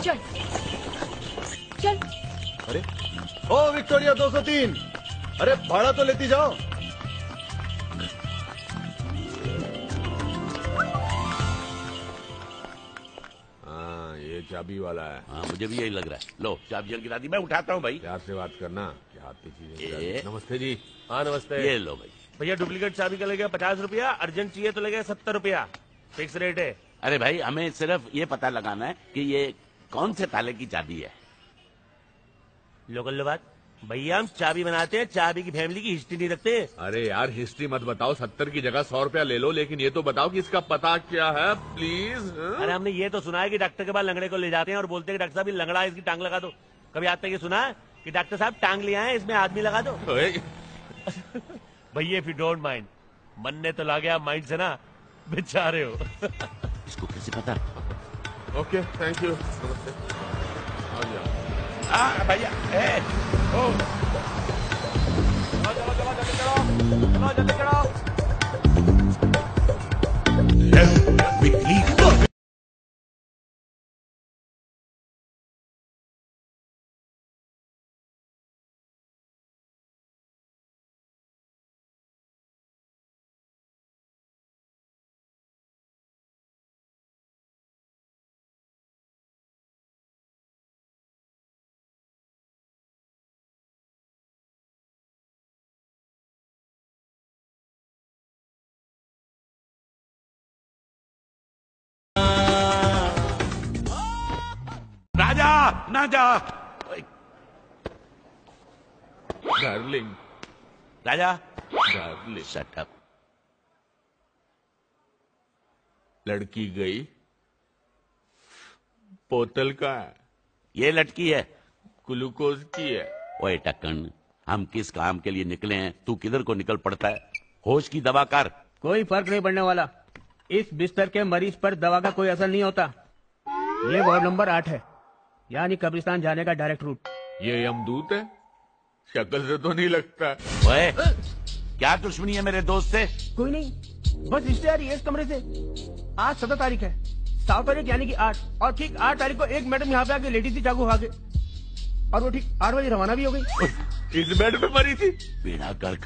चल चल। अरे ओ विक्टोरिया 203, अरे भाड़ा तो लेती जाओ। हाँ, ये चाबी वाला है। हाँ, मुझे भी यही लग रहा है। लो चाबियां गिरा दी, मैं उठाता हूँ भाई। प्यार से बात करना, क्या हाथ की चीजें। नमस्ते जी। हाँ नमस्ते। ये लो भाई। भैया डुप्लीकेट चाबी का लगेगा 50 रुपया, अर्जेंट चाहिए तो लगेगा 70 रुपया, फिक्स रेट है। अरे भाई, हमें सिर्फ ये पता लगाना है कि ये कौन से ताले की चाबी है। लोकल बात भैया, हम चाबी बनाते हैं, चाबी की फैमिली की हिस्ट्री नहीं रखते। अरे यार, हिस्ट्री मत बताओ, 70 की जगह 100 रुपया ले लो, लेकिन ये तो बताओ कि इसका पता क्या है प्लीज। अरे हमने ये तो सुना है कि डॉक्टर के पास लंगड़े को ले जाते हैं और बोलते हैं कि डॉक्टर साहब ये लंगड़ा है, इसकी टांग लगा दो। कभी आज तक ये सुना है कि डॉक्टर साहब टांग ले आए, इसमें आदमी लगा दो? भैया इफ यू डोंट माइंड, मन ने तो ला गया माइंड से ना, बेचारे हो। इसको कैसे पता? ओके थैंक यू, नमस्ते। भैया ओ राजा ना जा। डार्लिंग, राजा डार्लिंग, शट अप। लड़की गई, बोतल का है। ये लटकी है, ग्लूकोज की है। ओए टक्कन, हम किस काम के लिए निकले हैं, तू किधर को निकल पड़ता है? होश की दवा कर। कोई फर्क नहीं पड़ने वाला। इस बिस्तर के मरीज पर दवा का कोई असर नहीं होता। ये वार्ड नंबर 8 है, यानी कब्रिस्तान जाने का डायरेक्ट रूट। ये यमदूत है? शक्ल से तो नहीं लगता। ओए, क्या दुश्मनी है मेरे दोस्त से? कोई नहीं, बस हिस्ट्री आ रही है इस कमरे से। आज 17 तारीख है, 7 तारीख यानी कि 8, और ठीक 8 तारीख को एक मैडम यहाँ पे आके लेटी थी चाकू खा के, और वो ठीक 8 बजे रवाना भी हो गई। इस बेड पे मरी थी। बेड़ा गर्क,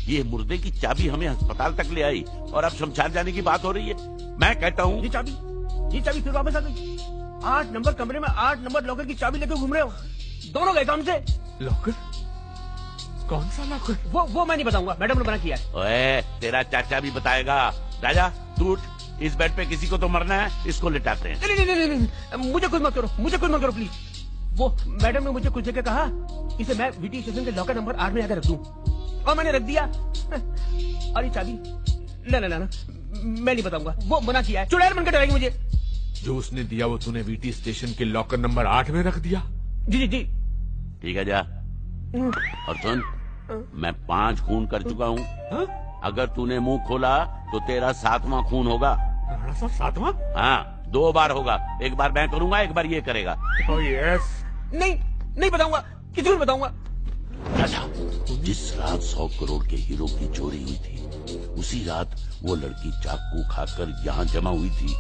ये मुर्दे की चाबी हमें अस्पताल तक ले आई और अब शमशान जाने की बात हो रही है। मैं कहता हूँ ये चाबी फिर वापस आ गई। 8 नंबर कमरे में 8 नंबर लॉकर की चाबी लेकर घूम रहे हो, दोनों गए काम से। लॉकर? कौन सा लॉकर? वो मैं नहीं बताऊंगा, मैडम ने मना किया है। ओए, तेरा चाचा भी बताएगा। राजा तू उठ, इस बेड पे किसी को तो मरना है, इसको लिटाते हैं। नहीं, मुझे कुछ मत करो प्लीज। वो मैडम ने मुझे कुछ जगह कहा इसे मैं वीटी स्टेशन के लॉकर नंबर 8 में आकर रख दूं, और मैंने रख दिया। और ये चाबी ना मैं नहीं बताऊंगा, वो मना किया है। चुड़ैल बनकर डराएगी मुझे। जो उसने दिया वो तूने वीटी स्टेशन के लॉकर नंबर 8 में रख दिया? जी। ठीक है जा, और सुन, मैं 5 खून कर चुका हूँ। अगर तूने मुंह खोला तो तेरा 7वां खून होगा। 7वां? हाँ, 2 बार होगा, एक बार मैं करूंगा, एक बार ये करेगा। यस। नहीं बताऊंगा, किसी को नहीं बताऊंगा। राजा, जिस रात 100 करोड़ के हीरो की चोरी हुई थी, उसी रात वो लड़की चाकू खाकर यहाँ जमा हुई थी।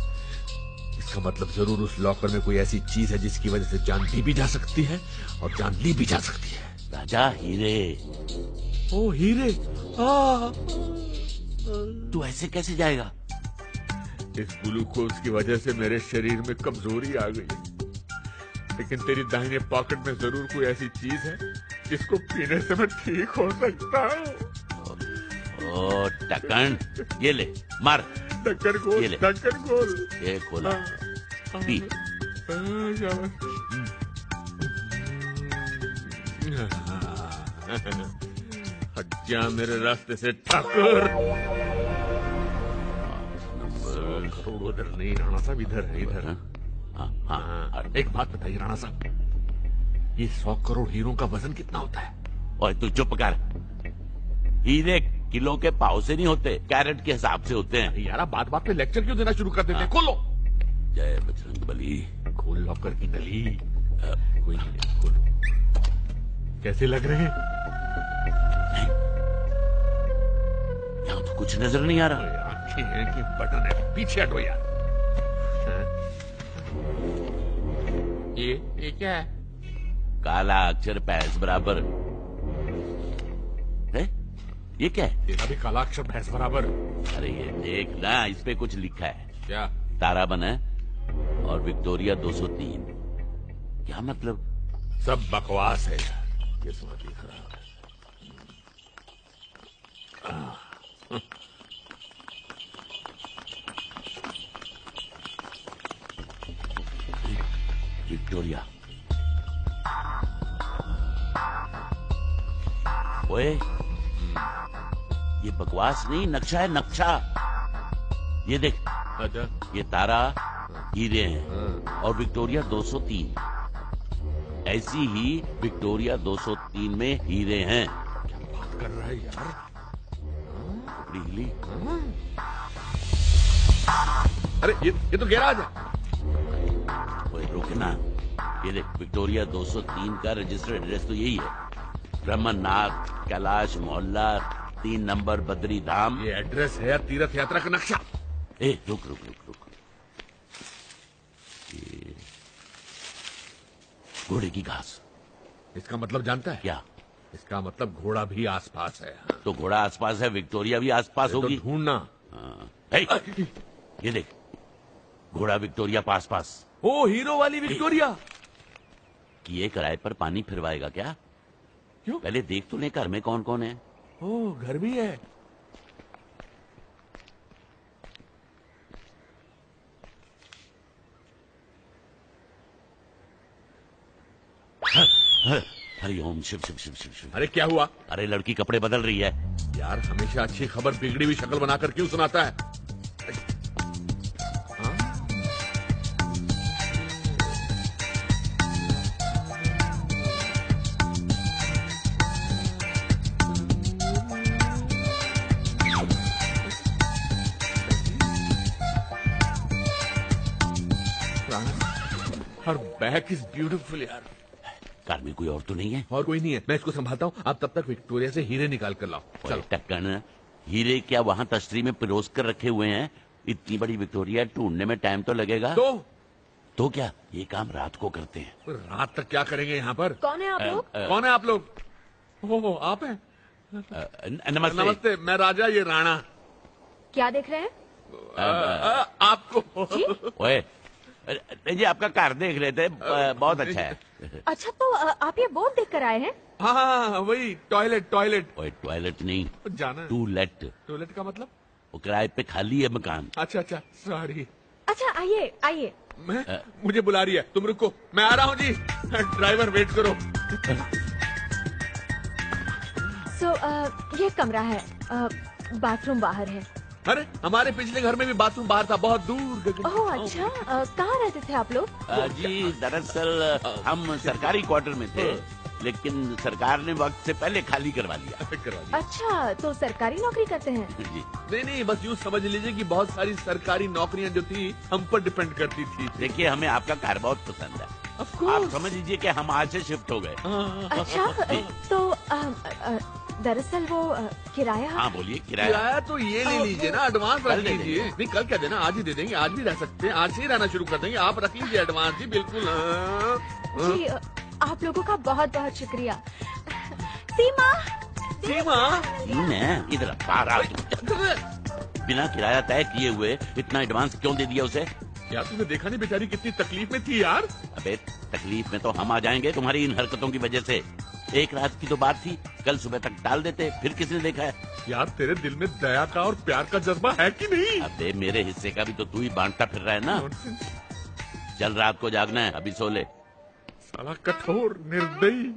इसका मतलब जरूर उस लॉकर में कोई ऐसी चीज है जिसकी वजह से जान दी भी जा सकती है और जान ली भी जा सकती है। राजा, हीरे। ओ हीरे, तू ऐसे कैसे जाएगा? इस ग्लूकोज की वजह से मेरे शरीर में कमजोरी आ गई है, लेकिन तेरी दाहिने पॉकेट में जरूर कोई ऐसी चीज है जिसको पीने से मैं ठीक हो सकता हूँ। ओ टक्कन, ये ले, मार। टक्कर गोल, टक्कर गोल। ये खोला, पी। हज्जा मेरे रास्ते से ठक्कर। करोड़ उधर नहीं, राणा साहब इधर है, इधर। हाँ। एक बात बताइए राणा साहब, ये 100 करोड़ हीरों का वजन कितना होता है? और तू चुप कर। हीरे किलो के पाव से नहीं होते, कैरेट के हिसाब से होते हैं। यार बात पे लेक्चर क्यों देना शुरू कर देते हैं? खोलो। जय बजरंग बली। खोल लॉकर की नली। कोई नहीं, खोलो। कैसे लग रहे हैं? यहाँ तो कुछ नजर नहीं आ रहा। आंखें हैं कि बटन है? पीछे हटो यार। ये क्या है? काला अक्षर भैंस बराबर है। ये क्या है? तेरा भी काला अक्षर भैंस बराबर। अरे ये देख ना, इस पे कुछ लिखा है। क्या? तारा बना और विक्टोरिया 203। क्या मतलब? सब बकवास है यार, ये समझ खराब है। विक्टोरिया। ओए, ये बकवास नहीं, नक्शा है, नक्शा। ये देख। अच्छा। ये तारा हीरे हैं और विक्टोरिया 203। ऐसी ही विक्टोरिया 203 में हीरे हैं। क्या बात कर रहा है यार? हिली। अरे ये तो गैराज है। ओए रुकना, ये देख, विक्टोरिया 203 का रजिस्टर्ड एड्रेस तो यही है। ब्रह्मनाथ कैलाश मोहल्ला 3 नंबर बद्री धाम। ये एड्रेस है या तीर्थ यात्रा का नक्शा? ए रुक। ये घोड़े की घास। इसका मतलब जानता है क्या? इसका मतलब घोड़ा भी आसपास है। तो घोड़ा आसपास है, विक्टोरिया भी आसपास होगी। तो ढूंढना। ये देख, घोड़ा विक्टोरिया पास। ओ हीरो वाली विक्टोरिया। कि ये किराए पर पानी फिरवाएगा क्या? क्यों? पहले देख तो ले घर में कौन कौन है। ओ घर भी है। हरिओम शिव शिव शिव शिव शिव। अरे क्या हुआ? अरे लड़की कपड़े बदल रही है। यार हमेशा अच्छी खबर बिगड़ी हुई शक्ल बनाकर क्यों सुनाता है? Her back is beautiful यार। कार में कोई और तो नहीं है? और कोई नहीं है, मैं इसको संभालता हूँ। आप तब तक विक्टोरिया से हीरे निकाल कर लाओ। चलो। टक्कन, हीरे क्या वहाँ तश्तरी में पिरोस कर रखे हुए हैं? इतनी बड़ी विक्टोरिया ढूंढने में टाइम तो लगेगा। तो क्या ये काम रात को करते हैं? रात तक क्या करेंगे यहाँ पर? कौन है आप लोग? कौन है आप लोग? ओह आप हैं? नमस्ते। नमस्ते, मैं राजा, ये राणा। क्या देख रहे हैं? आपको ओए, जी आपका कार देख रहे थे, बहुत अच्छा है। अच्छा तो आप ये बोर्ड देख कर आए हैं? हाँ वही टॉयलेट। ओए टॉयलेट नहीं, जाना है। टूलेट का मतलब? वो किराए पे खाली है मकान। अच्छा सॉरी। अच्छा आइए आइए। मुझे बुला रही है, तुम रुको, मैं आ रहा हूँ जी। ड्राइवर वेट करो। ये कमरा है, बाथरूम बाहर है। अरे हमारे पिछले घर में भी बाथरूम बाहर था, बहुत दूर। ओह अच्छा, कहाँ रहते थे आप लोग? जी दरअसल हम सरकारी क्वार्टर में थे, लेकिन सरकार ने वक्त से पहले खाली करवा लिया। अच्छा तो सरकारी नौकरी करते हैं? जी नहीं, बस यूँ समझ लीजिए कि बहुत सारी सरकारी नौकरियाँ जो थी हम पर डिपेंड करती थी। देखिए हमें आपका कार बहुत पसंद है, आप समझ लीजिए कि हम आज से शिफ्ट हो गए। अच्छा तो दरअसल वो किराया। हाँ बोलिए। किराया तो ये ले लीजिए ना, एडवांस रख लीजिए। नहीं कल क्या देना, आज ही दे देंगे, आज भी रह सकते हैं, आज से ही रहना शुरू कर देंगे। आप रख लीजिए एडवांस जी, बिल्कुल। जी आप लोगों का बहुत बहुत शुक्रिया। सीमा इधर बिना किराया तय किए हुए इतना एडवांस क्यों दे दिया उसे? यार तुमने देखा नहीं बेचारी कितनी तकलीफ में थी यार। अबे तकलीफ में तो हम आ जाएंगे तुम्हारी इन हरकतों की वजह से। एक रात की तो बात थी, कल सुबह तक टाल देते, फिर किसने देखा है? यार तेरे दिल में दया का और प्यार का जज्बा है कि नहीं? अबे मेरे हिस्से का भी तो तू ही बांटता फिर रहा है ना। चल रात को जागना है, अभी सो ले। साला कठोर निर्दयी।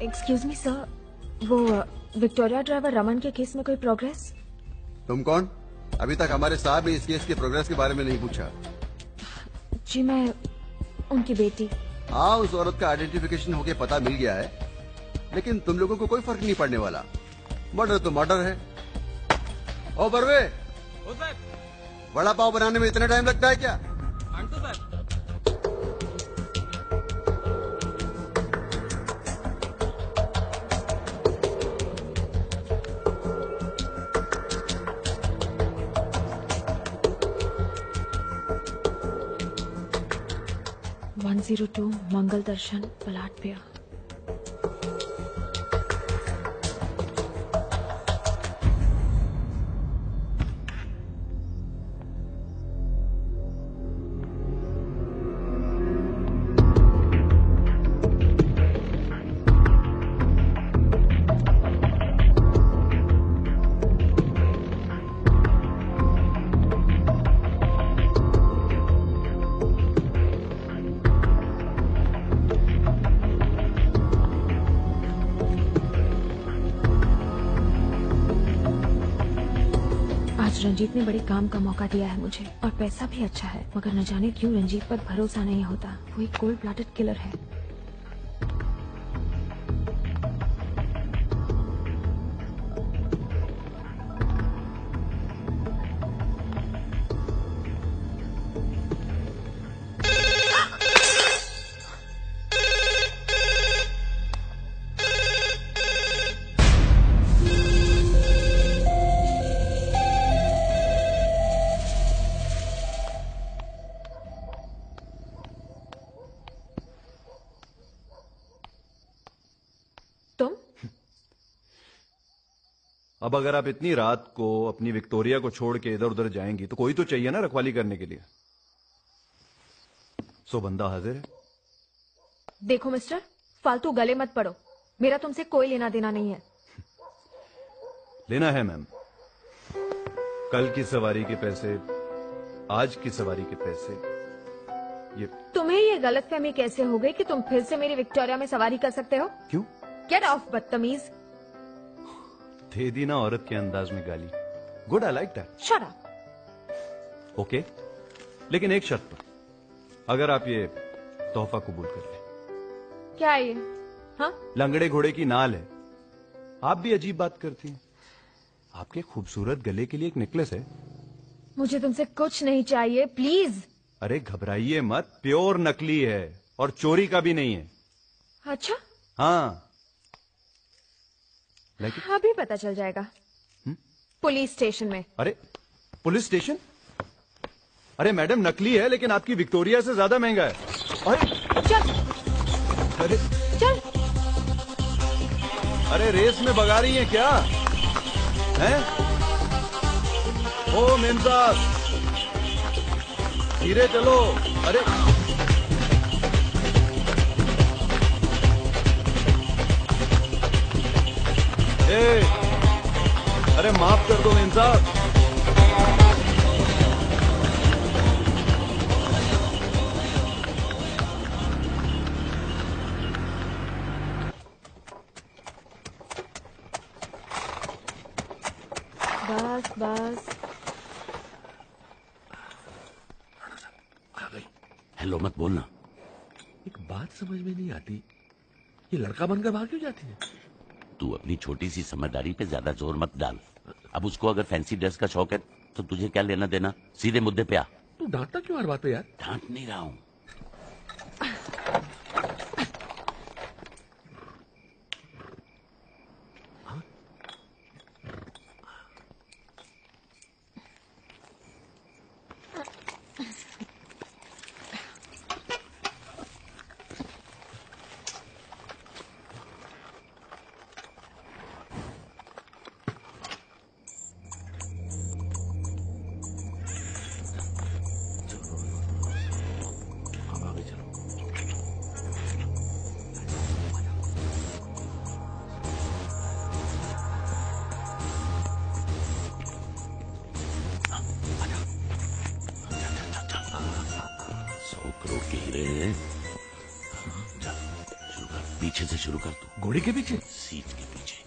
एक्सक्यूज मी सर, वो विक्टोरिया ड्राइवर रमन के केस में कोई प्रोग्रेस? तुम कौन? अभी तक हमारे साहब ने इस केस के प्रोग्रेस के बारे में नहीं पूछा। जी मैं उनकी बेटी। हाँ उस औरत का आइडेंटिफिकेशन होके पता मिल गया है, लेकिन तुम लोगों को कोई फर्क नहीं पड़ने वाला। मर्डर तो मर्डर है। ओ बरवे, वड़ा पाव बनाने में इतना टाइम लगता है क्या? सर 102 मंगल दर्शन पलाट पे। रंजीत ने बड़े काम का मौका दिया है मुझे, और पैसा भी अच्छा है, मगर न जाने क्यों रंजीत पर भरोसा नहीं होता। वो एक कोल्ड ब्लडेड किलर है। अब अगर आप इतनी रात को अपनी विक्टोरिया को छोड़ के इधर उधर जाएंगी तो कोई तो चाहिए ना रखवाली करने के लिए। सो बंदा हाजिर है। देखो मिस्टर, फालतू गले मत पड़ो, मेरा तुमसे कोई लेना देना नहीं है। लेना है मैम, कल की सवारी के पैसे, आज की सवारी के पैसे। ये तुम्हें ये गलतफहमी कैसे हो गई कि तुम फिर से मेरी विक्टोरिया में सवारी कर सकते हो? क्यों? गेट ऑफ बदतमीज। दे दी ना औरत के अंदाज में गाली। Good, I like that. Shut up. Okay, लेकिन एक शर्त पर, अगर आप ये तोहफा कबूल कर ले। क्या ये? हाँ? लंगड़े घोड़े की नाल है। आप भी अजीब बात करती हैं। आपके खूबसूरत गले के लिए एक नेकलेस है। मुझे तुमसे कुछ नहीं चाहिए, प्लीज। अरे घबराइए मत, प्योर नकली है और चोरी का भी नहीं है। अच्छा, हाँ लेकिन अभी पता चल जाएगा। पुलिस स्टेशन में। अरे पुलिस स्टेशन? अरे मैडम नकली है लेकिन आपकी विक्टोरिया से ज्यादा महंगा है। अरे चल, अरे चल। अरे रेस में भगा रही हैं क्या? हैं? ओ मेम साहब, धीरे चलो। अरे अरे माफ कर दो मेम साहब। बस बस। हेलो मत बोलना। एक बात समझ में नहीं आती, ये लड़का बनकर भाग क्यों जाती है? तू अपनी छोटी सी समझदारी पे ज्यादा जोर मत डाल। अब उसको अगर फैंसी ड्रेस का शौक है तो तुझे क्या लेना देना? सीधे मुद्दे पे आ। तू डांटता क्यों हर बात पे यार? डांट नहीं रहा हूं। पीछे से शुरू कर तू। घोड़े के पीछे? सीट के पीछे।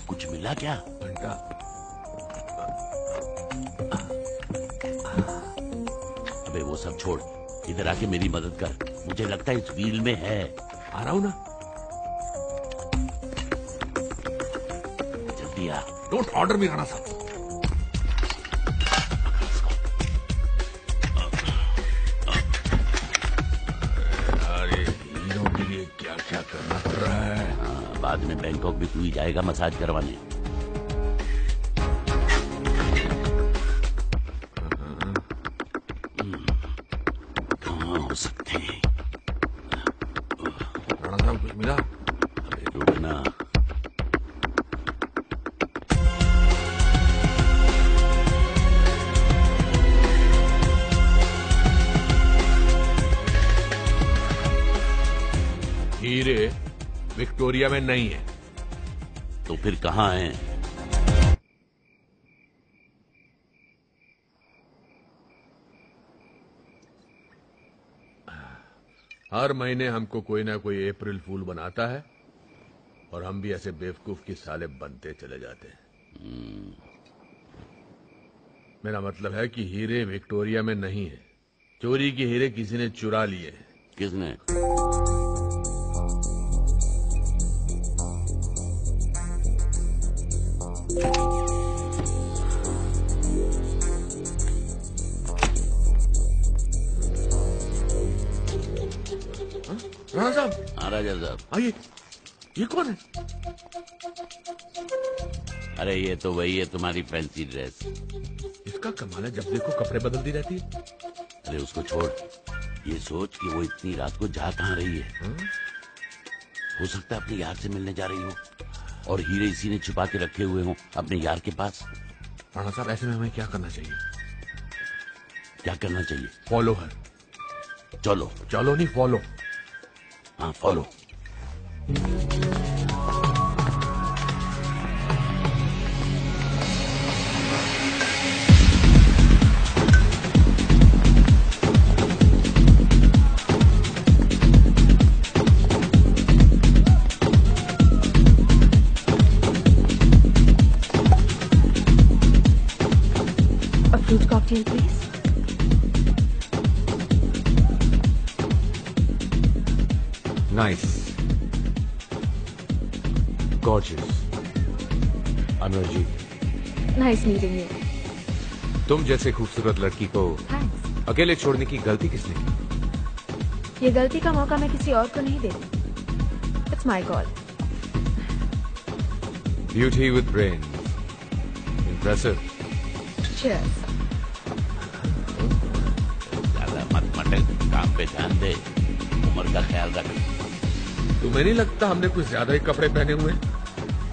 कुछ मिला क्या? घंटा। अबे वो सब छोड़, इधर आके मेरी मदद कर। मुझे लगता है इस व्हील में है। आ रहा हूं ना। जल्दी आ। डोंट ऑर्डर मी राणा साहब। अरे हीरो के लिए क्या क्या करना पड़ रहा है। बाद में बैंकॉक भी तू ही जाएगा मसाज करवाने। सकते हैं राणा साहब, कुछ मिला? अरे रुकना। हीरे विक्टोरिया में नहीं है। तो फिर कहाँ हैं? हर महीने हमको कोई ना कोई अप्रैल फूल बनाता है और हम भी ऐसे बेवकूफ की साले बनते चले जाते हैं। मेरा मतलब है कि हीरे विक्टोरिया में नहीं है। चोरी के हीरे किसी ने चुरा लिए। किसने? राणा साहब। हाँ राजा साहब। आइए। ये कौन है? अरे ये तो वही है, तुम्हारी फैंसी ड्रेस। इसका कमाल है, जब देखो कपड़े बदलती रहती है। अरे उसको छोड़, ये सोच कि वो इतनी रात को जा कहाँ रही है। हो सकता है अपने यार से मिलने जा रही हो और हीरे इसी ने छुपा के रखे हुए हो अपने यार के पास। राणा साहब, ऐसे में हमें क्या करना चाहिए? क्या करना चाहिए? Follow her. चलो। चलो नहीं, फॉलो। हाँ follow. Nice, gorgeous. I am Ranjit. Nice meeting you. तुम जैसे खूबसूरत लड़की को अकेले छोड़ने की गलती किसने की? ये गलती का मौका मैं किसी और को नहीं देती। It's my call. Beauty with brain, impressive. Cheers. ज्यादा मत मटक, काम पे ध्यान दे, उम्र का ख्याल रख। तुम्हें नहीं लगता हमने कुछ ज्यादा ही कपड़े पहने हुए?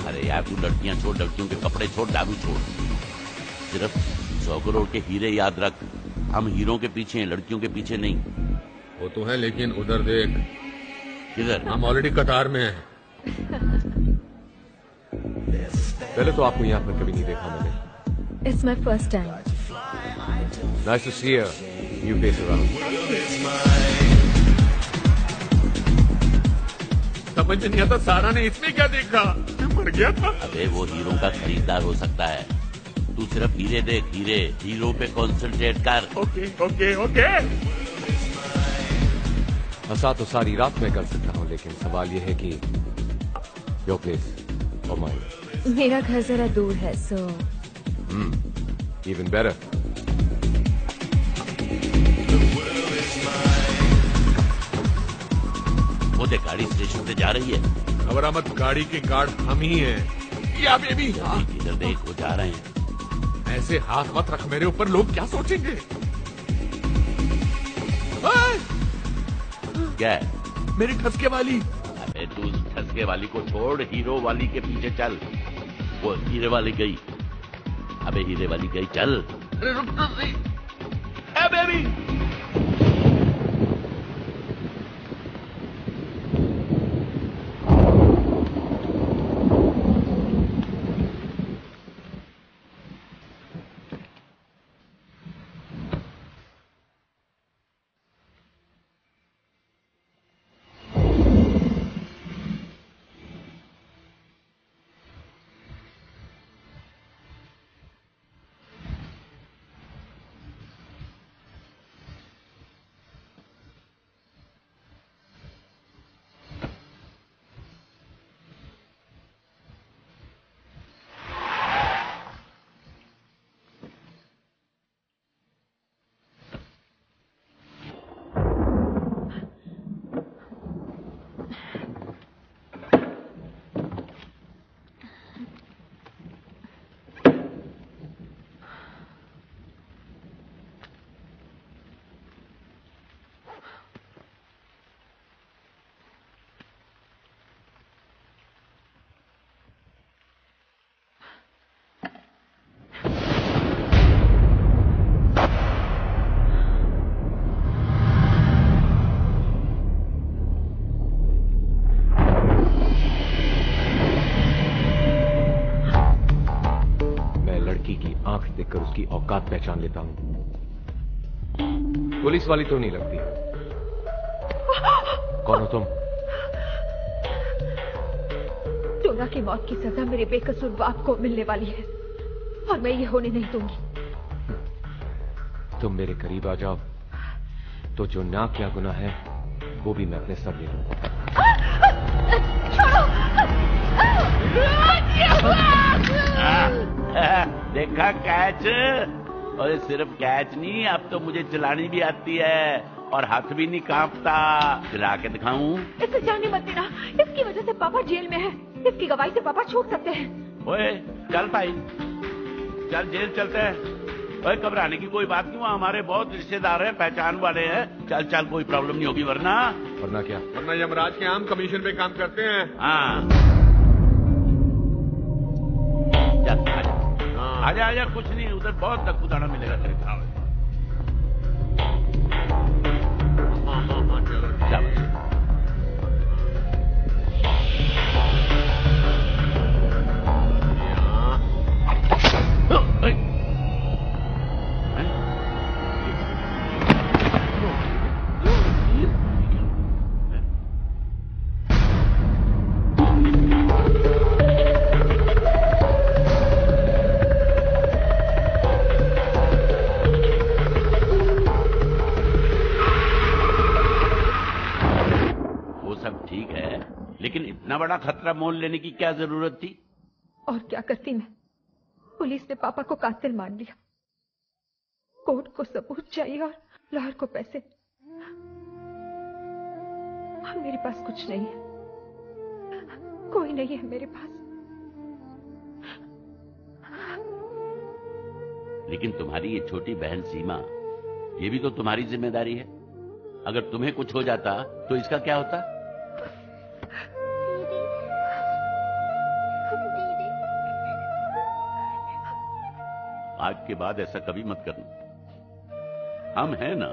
अरे यार तू लड़कियां छोड़, लड़कियों के कपड़े छोड़, दारू छोड़, सिर्फ 100 करोड़ के हीरे याद रख। हम हीरों के पीछे हैं, लड़कियों के पीछे नहीं। वो तो है, लेकिन उधर देख। किधर? हम ऑलरेडी कतार में हैं। पहले तो आपको यहाँ पर कभी नहीं देखा मैंने। It's my first time. Nice to see you. New face around. समझ नहीं आता सारा ने इसमें क्या देखा? मैं मर गया था। अबे वो हीरों का खरीदार हो सकता है, तू सिर्फ हीरे देख, हीरे, हीरो पे कॉन्सेंट्रेट कर। Okay okay okay. हंसा तो सारी रात में कर सकता हूँ, लेकिन सवाल यह है कि योर प्लेस और माइन। मेरा घर जरा दूर है, सो इवन बेटर। वो देख गाड़ी स्टेशन से जा रही है। घबरा मत, गाड़ी के गार्ड हम ही हैं। या बेबी, इधर देख, वो जा रहे हैं। ऐसे हाथ मत रख मेरे ऊपर, लोग क्या सोचेंगे? क्या है? मेरी ठसके वाली। अबे तू उस ठसके वाली को छोड़, हीरो वाली के पीछे चल। वो हीरे वाली गई। अबे हीरे वाली गई, चल। अरे रुक तो सही। ए बेबी, देखकर उसकी औकात पहचान लेता हूं। पुलिस वाली तो नहीं लगती। कौन हो तुम? जोना की मौत की सजा मेरे बेकसूर बाप को मिलने वाली है और मैं ये होने नहीं दूंगी। तुम मेरे करीब आ जाओ तो जो नाक या गुनाह है वो भी मैं अपने सर ले लूंगा। देखा कैच? और सिर्फ कैच नहीं, अब तो मुझे चलानी भी आती है और हाथ भी नहीं कांपता। चला के दिखाऊं? इसे जाने मत देना, इसकी वजह से पापा जेल में है। इसकी गवाही से पापा छूट सकते हैं। ओए चल भाई, चल जेल चलते हैं। ओए घबराने की कोई बात नहीं, वहाँ हमारे बहुत रिश्तेदार हैं, पहचान वाले हैं। चल चल, कोई प्रॉब्लम नहीं होगी। वरना क्या? वरना यमराज के हम कमीशन पे काम करते हैं। हाँ चल आजा आजा, कुछ नहीं, उधर बहुत दक्कुदाना मिलेगा तेरे खाओ। ठीक है, लेकिन इतना बड़ा खतरा मोल लेने की क्या जरूरत थी? और क्या करती मैं? पुलिस ने पापा को कातिल मान लिया। कोर्ट को सबूत चाहिए और लाहौर को पैसे। और मेरे पास कुछ नहीं है, कोई नहीं है मेरे पास। लेकिन तुम्हारी ये छोटी बहन सीमा, ये भी तो तुम्हारी जिम्मेदारी है। अगर तुम्हें कुछ हो जाता तो इसका क्या होता? आज के बाद ऐसा कभी मत करना। हम हैं ना,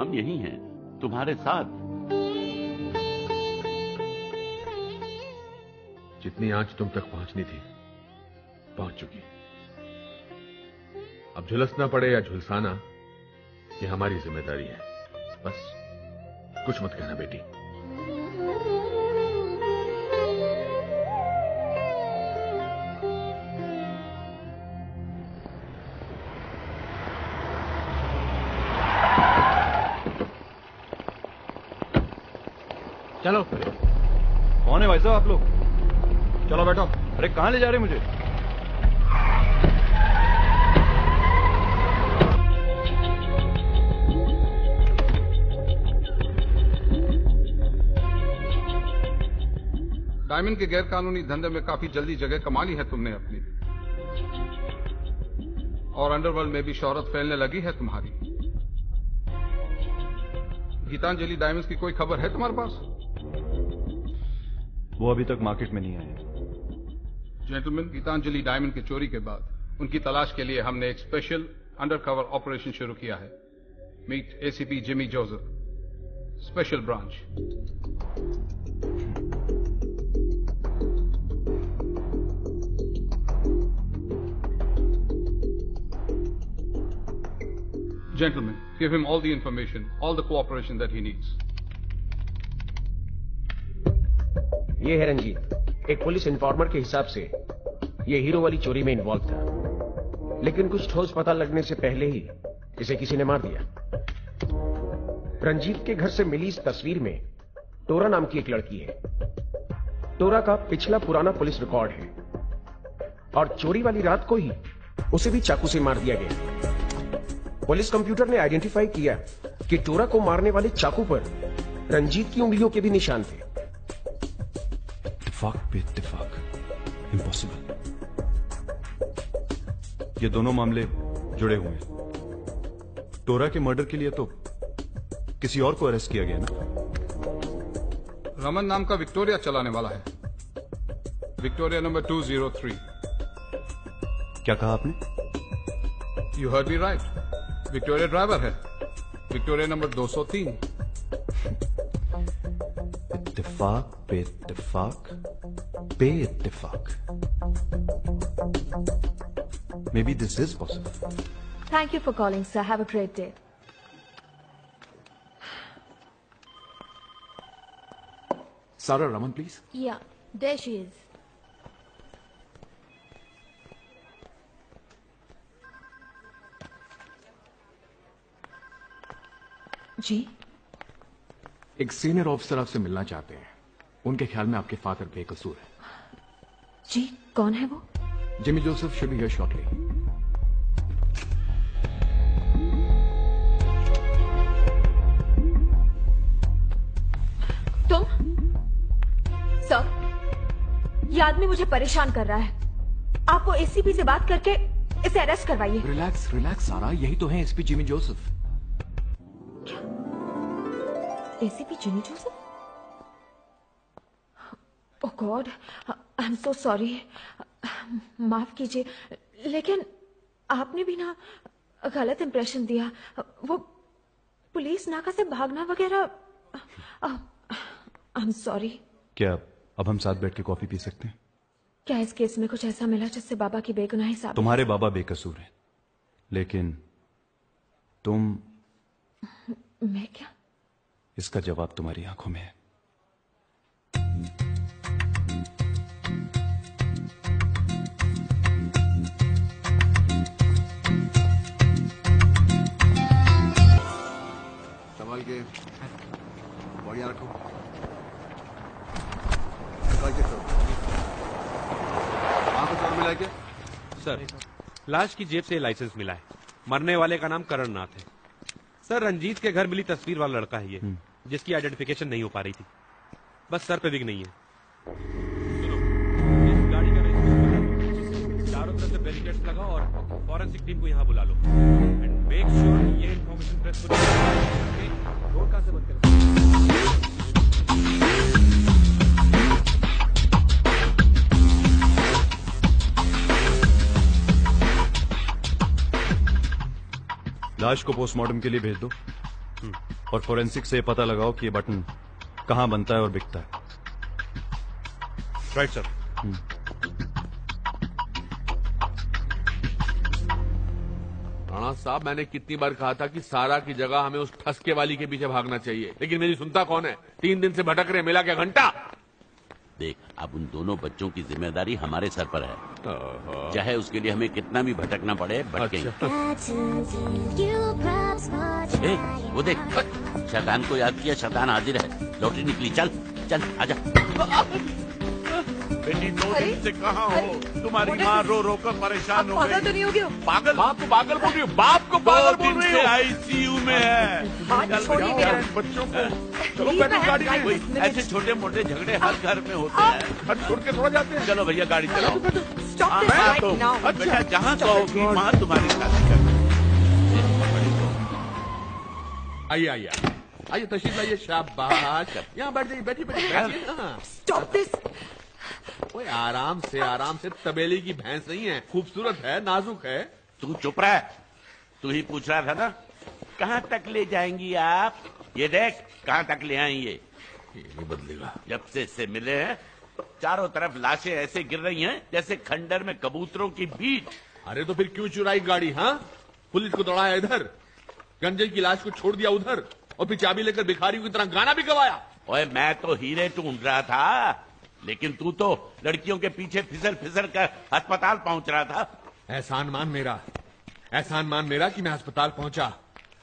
हम यही हैं तुम्हारे साथ। जितनी आंच तुम तक पहुंचनी थी पहुंच चुकी। अब झुलसना पड़े या झुलसाना, ये हमारी जिम्मेदारी है। बस कुछ मत कहना बेटी। चलो। कौन है भाई साहब आप लोग? चलो बैठो। अरे कहां ले जा रहे मुझे? डायमंड के गैर कानूनी धंधे में काफी जल्दी जगह कमा ली है तुमने अपनी, और अंडरवर्ल्ड में भी शोहरत फैलने लगी है तुम्हारी। गीतांजलि डायमंड्स की कोई खबर है तुम्हारे पास? वो अभी तक मार्केट में नहीं आए। जेंटलमैन, गीतांजलि डायमंड की चोरी के बाद उनकी तलाश के लिए हमने एक स्पेशल अंडरकवर ऑपरेशन शुरू किया है। Meet ACP Jimmy Joseph, special branch. Gentlemen, give him all the information, all the cooperation that he needs. ये है रंजीत, एक पुलिस इन्फॉर्मर के हिसाब से ये हीरो वाली चोरी में इन्वॉल्व था, लेकिन कुछ ठोस पता लगने से पहले ही इसे किसी ने मार दिया। रंजीत के घर से मिली इस तस्वीर में टोरा नाम की एक लड़की है। टोरा का पिछला पुराना पुलिस रिकॉर्ड है और चोरी वाली रात को ही उसे भी चाकू से मार दिया गया। पुलिस कंप्यूटर ने आइडेंटिफाई किया कि टोरा को मारने वाले चाकू पर रंजीत की उंगलियों के भी निशान थे। इत्तेफाक पे इत्तेफाक, इम्पॉसिबल। ये दोनों मामले जुड़े हुए हैं। टोरा के मर्डर के लिए तो किसी और को अरेस्ट किया गया ना। रमन नाम का विक्टोरिया चलाने वाला है, विक्टोरिया नंबर 203। क्या कहा आपने? You heard me right, Victoria driver है, विक्टोरिया नंबर 203। इत्तेफाक पे इत्तेफाक पे इत्तेफाक। Maybe this is possible. Thank you for calling, sir. Have a great day. Sarah Raman, please. Yeah, there she is. जी, एक सीनियर ऑफिसर आपसे मिलना चाहते हैं। उनके ख्याल में आपके फादर बेकसूर है। जी, कौन है वो? Jimmy Joseph should be here shortly. तुम? सर, ये आदमी मुझे परेशान कर रहा है। आप वो एसीपी से बात करके इसे अरेस्ट करवाइए। रिलैक्स रिलैक्स सारा, यही तो है SP Jimmy Joseph. ACP Jimmy Joseph? Oh God, I am so sorry. माफ कीजिए, लेकिन आपने भी ना गलत इंप्रेशन दिया। वो पुलिस नाका से भागना वगैरह। आई एम सॉरी। क्या अब हम साथ बैठ के कॉफी पी सकते हैं? क्या इस केस में कुछ ऐसा मिला जिससे बाबा की बेगुनाही साबित? तुम्हारे बाबा बेकसूर हैं, लेकिन तुम। मैं क्या? इसका जवाब तुम्हारी आंखों में है। संभाल के बढ़िया रखो। कुछ और मिला क्या? सर, लाश की जेब से लाइसेंस मिला है। मरने वाले का नाम करण नाथ है। सर, रंजीत के घर मिली तस्वीर वाला लड़का है ये, जिसकी आइडेंटिफिकेशन नहीं हो पा रही थी। बस सर पे विग नहीं है। सुनो, इस गाड़ी का रजिस्ट्रेशन चारों तरफ से बैरिकेड्स लगाओ और फॉरेंसिक टीम को यहाँ बुला लो। एंड मेक श्योर ये इन्फॉर्मेशन प्रेस को रोड कहाँ से बंद करें। लाश को पोस्टमार्टम के लिए भेज दो और फोरेंसिक से पता लगाओ कि ये बटन कहां बनता है और बिकता है। Right sir. राणा साहब, मैंने कितनी बार कहा था कि सारा की जगह हमें उस ठसके वाली के पीछे भागना चाहिए, लेकिन मेरी सुनता कौन है? 3 दिन से भटक रहे, मिला क्या घंटा? देख, अब उन दोनों बच्चों की जिम्मेदारी हमारे सर पर है, चाहे उसके लिए हमें कितना भी भटकना पड़े, भटकेंगे। वो देख, शैतान को याद किया, शैतान हाजिर है। लॉटरी निकली, चल चल आजा। बेटी 2 दिन से कहाँ हो? तुम्हारी माँ रो रो कर परेशान हो गई। पागल तो नहीं हो गया? पागल? बाप को पागल बोल रही हो? बाप को पागल बोल रही हो? आईसीयू में है। बच्चों को चलो बैठो गाड़ी में। ऐसे छोटे मोटे झगड़े हर घर में होते हैं, छोड़ के थोड़ा जाते हैं। चलो भैया गाड़ी चलाओ। अच्छा, बेटा जहाँ कहोगी वहाँ तुम्हारी शादी कर। आइए आइए आइए, तशरीफ लाइए। शाबाश, यहाँ बैठ जाइए, बैठिए बैठिए। Stop this. ओए आराम से, तबेले की भैंस नहीं है, खूबसूरत है, नाजुक है। तू चुप रह, तू ही पूछ रहा था ना कहाँ तक ले जाएंगी आप? ये देख कहाँ तक ले आएंगे। ये नहीं बदलेगा। जब से इससे मिले हैं चारों तरफ लाशें ऐसे गिर रही हैं जैसे खंडर में कबूतरों की भीड़। अरे तो फिर क्यों चुराई गाड़ी? हाँ, पुलिस को दौड़ाया इधर, गंजे की लाश को छोड़ दिया उधर, और फिर चाबी लेकर भिखारियों की तरह गाना भी गवाया। ओए मैं तो हीरे ढूंढ रहा था, लेकिन तू तो लड़कियों के पीछे फिसल फिसल कर अस्पताल पहुंच रहा था। एहसान मान मेरा कि मैं अस्पताल पहुंचा।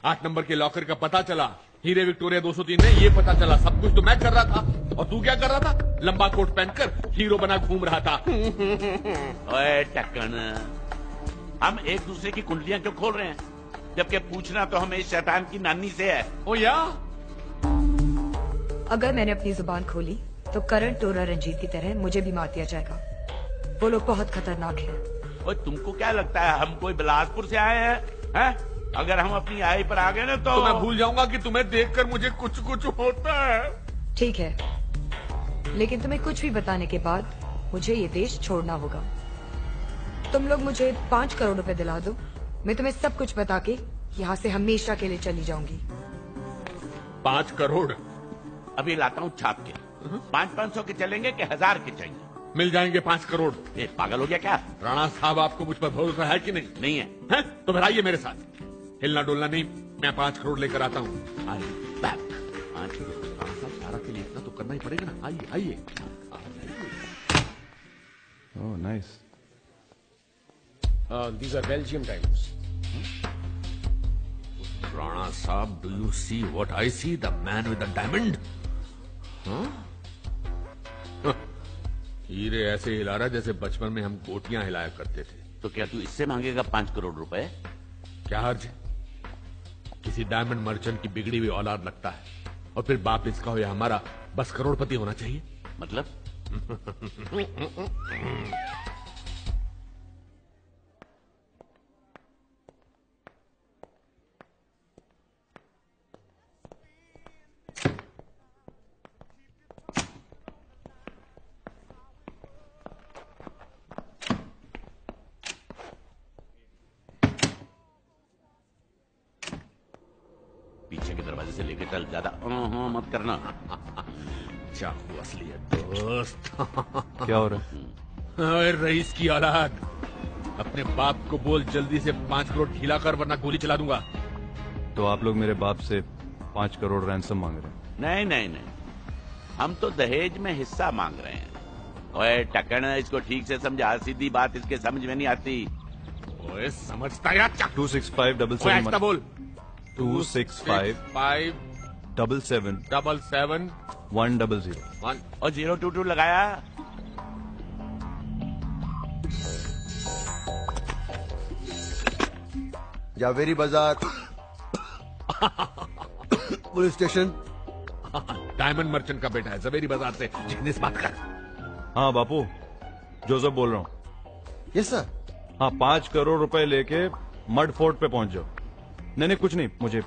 8 नंबर के लॉकर का पता चला, हीरे विक्टोरिया 203 में, ये पता चला। सब कुछ तो मैं कर रहा था, और तू क्या कर रहा था? लंबा कोट पहनकर हीरो बना घूम रहा था। ओए टक्कन, हम एक दूसरे की कुंडलियां क्यों खोल रहे हैं, जबकि पूछना तो हमें शैतान की नानी से है। ओ या, अगर मैंने अपनी जुबान खोली तो करण टोरा रंजीत की तरह मुझे भी मार दिया जाएगा। वो लोग बहुत खतरनाक हैं। और तुमको क्या लगता है हम कोई बिलासपुर से आए हैं? अगर हम अपनी आई पर आ गए ना तो मैं भूल जाऊंगा कि तुम्हें देखकर मुझे कुछ कुछ होता है। ठीक है, लेकिन तुम्हें कुछ भी बताने के बाद मुझे ये देश छोड़ना होगा। तुम लोग मुझे 5 करोड़ रुपए दिला दो, मैं तुम्हें सब कुछ बता के यहाँ से हमेशा के लिए चली जाऊंगी। 5 करोड़? अभी लाता हूँ छाप के। 500 के चलेंगे कि 1000 के चाहिए? मिल जाएंगे 5 करोड़। पागल हो गया क्या? राणा साहब, आपको मुझ पर भरोसा है कि नहीं? नहीं है। तो फिर आइए मेरे साथ, हिलना डोलना नहीं, मैं 5 करोड़ लेकर आता हूँ। राणा साहब, सारा के लिए इतना तो करना ही पड़ेगा ना। आइए आइए। Oh nice. These are Belgium diamonds. Rana Saab, do you see what I see? The man with the diamond? हीरे ऐसे हिला रहा जैसे बचपन में हम गोटियां हिलाया करते थे। तो क्या तू इससे मांगेगा 5 करोड़ रुपए? क्या हर्ज है? किसी डायमंड मर्चेंट की बिगड़ी हुई औलाद लगता है, और फिर बाप इसका हो या हमारा बस करोड़पति होना चाहिए। मतलब? पीछे के दरवाजे से लेके चल, ज्यादा मत करना। चाकू असली है दोस्त। क्या हो रहा है? रईस की औलाद, अपने बाप को बोल जल्दी से 5 करोड़ ढीला कर, वरना गोली चला दूंगा। तो आप लोग मेरे बाप से 5 करोड़ रैंसम मांग रहे हैं? नहीं नहीं नहीं, हम तो दहेज में हिस्सा मांग रहे हैं। ओए टक्कन, इसको ठीक से समझा, सीधी बात इसके समझ में नहीं आती। ओए समझता या? 26577 बोल। 265 5 77 77 100 और 022 लगाया। जावेरी बाजार पुलिस स्टेशन। डायमंड मर्चेंट का बेटा है, जवेरी बाजार से जिग्नेश बात कर। हाँ बापू, जोसेफ बोल रहा हूँ। Yes sir. हाँ, 5 करोड़ रुपए लेके मड फोर्ट पे पहुंच जाओ। नहीं कुछ नहीं, मुझे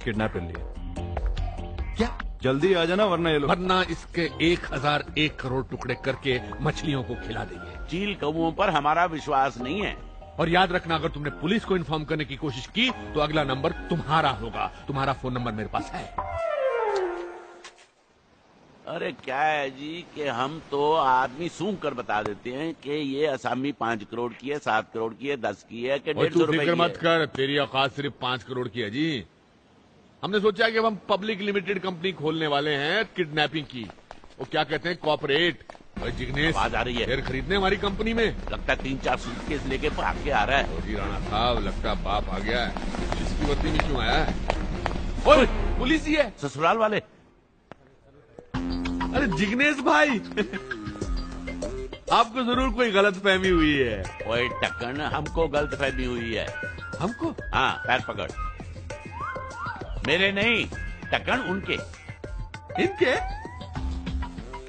किडनैप कर लिया। क्या? जल्दी आ जाना वरना ये लोग, वरना इसके 1001 करोड़ टुकड़े करके मछलियों को खिला देंगे। चील कौओं पर हमारा विश्वास नहीं है। और याद रखना, अगर तुमने पुलिस को इन्फॉर्म करने की कोशिश की तो अगला नंबर तुम्हारा होगा। तुम्हारा फोन नंबर मेरे पास है। अरे क्या है जी कि हम तो आदमी सूंघ कर बता देते हैं कि ये असामी 5 करोड़ की है, 7 करोड़ की है, 10 की है कि 150 रुपए की है। मत कर, तेरी औकात सिर्फ 5 करोड़ की है जी। हमने सोचा कि अब हम पब्लिक लिमिटेड कंपनी खोलने वाले हैं किडनैपिंग की। वो क्या कहते हैं, कॉर्पोरेट। जिग्नेश आवाज आ रही है। शेयर खरीदने हमारी कंपनी में। लगता है 3-4 सूटकेस लेके भाग के आ रहा है। जी राणा साहब, लगता है बाप आ गया है। इसकी वर्दी में क्यों आया है? ओए, पुलिस ही है। ससुराल वाले। अरे जिग्नेश भाई, आपको जरूर कोई गलतफहमी हुई है। ओए टक्कन, हमको गलतफहमी हुई है। हमको? हाँ, पैर पकड़। मेरे नहीं, टक्कन उनके। इनके?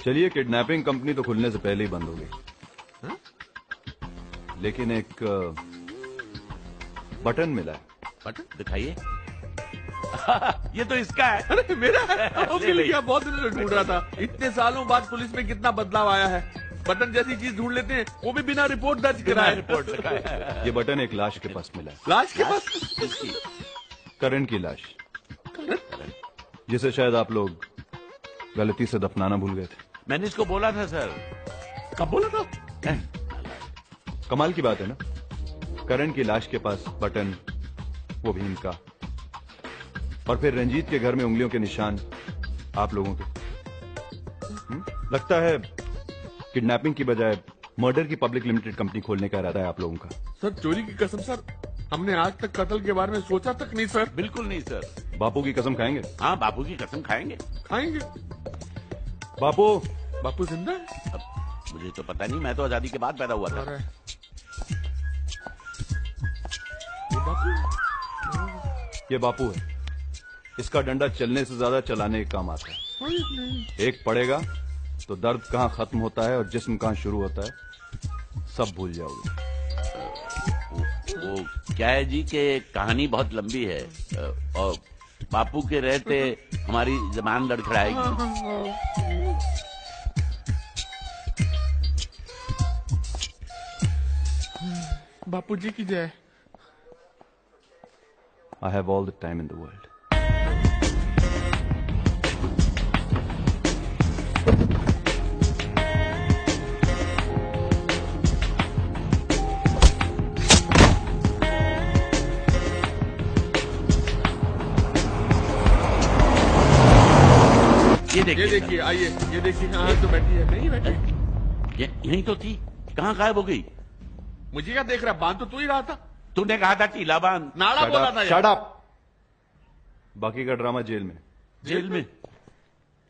चलिए, किडनैपिंग कंपनी तो खुलने से पहले ही बंद हो गई। लेकिन एक बटन मिला है। बटन दिखाइए। ये तो इसका है। अरे मेरा है। मिल गया, बहुत दिनों से ढूंढ रहा था। इतने सालों बाद पुलिस में कितना बदलाव आया है। बटन जैसी चीज ढूंढ लेते हैं, वो भी बिना रिपोर्ट दर्ज कराए। रिपोर्ट दिखाया। ये बटन एक लाश के पास मिला है। लाश के पास? किसकी? करण की लाश, जिसे शायद आप लोग गलती से दफनाना भूल गए थे। मैंने इसको बोला था सर। कब बोला था? कमाल की बात है ना, करण की लाश के पास बटन, वो भी इनका, और फिर रंजीत के घर में उंगलियों के निशान आप लोगों के। लगता है किडनैपिंग की बजाय मर्डर की पब्लिक लिमिटेड कंपनी खोलने का इरादा है आप लोगों का। सर चोरी की कसम सर, हमने आज तक कत्ल के बारे में सोचा तक नहीं सर। बिल्कुल नहीं सर। बापू की कसम खाएंगे? हाँ, बापू की कसम खाएंगे। खाएंगे। बापू जिंदा है? अब मुझे तो पता नहीं, मैं तो आजादी के बाद पैदा हुआ था। ये बापू है, इसका डंडा चलने से ज्यादा चलाने के काम आता है। एक पड़ेगा तो दर्द कहाँ खत्म होता है और जिस्म कहाँ शुरू होता है सब भूल जाओगे। वो क्या है जी कि कहानी बहुत लंबी है और बापू के रहते हमारी जबान लड़खड़ाएगी। बापू जी की जय। I have all the time in the world. ये देखिए, आइए, ये देखिए। हाँ तो बैठी है। नहीं बैठी, यहीं तो थी, कहाँ गायब हो गई? मुझे क्या देख रहा, बांध तो तू ही रहा था। तूने कहा था टीला बांध। नाड़ा बोला था। Shut up! बाकी का ड्रामा जेल में। जेल में?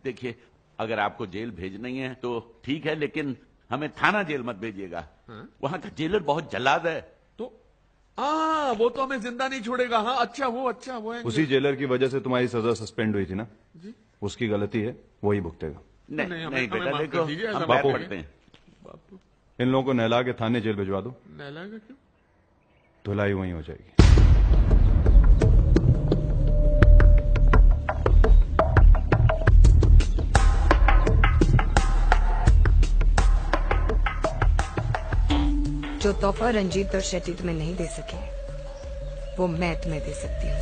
देखिए, अगर आपको जेल भेजना ही है तो ठीक है, लेकिन हमें थाना जेल मत भेजिएगा। वहां का जेलर बहुत जल्लाद है। तो वो तो हमें जिंदा नहीं छोड़ेगा। हाँ, अच्छा वो है। उसी जेलर की वजह से तुम्हारी सजा सस्पेंड हुई थी ना जी? उसकी गलती है, वही भुगतेगा। नहीं बेटा, देखो हम बापू, पढ़ते हैं। इन लोगों को नहला के थाने जेल भिजवा दो। नहलाएगा क्यों? धुलाई वहीं हो जाएगी। जो तोहफा रंजीत और शेट्टी तुम्हें नहीं दे सके, वो मैं तुम्हें दे सकती हूँ।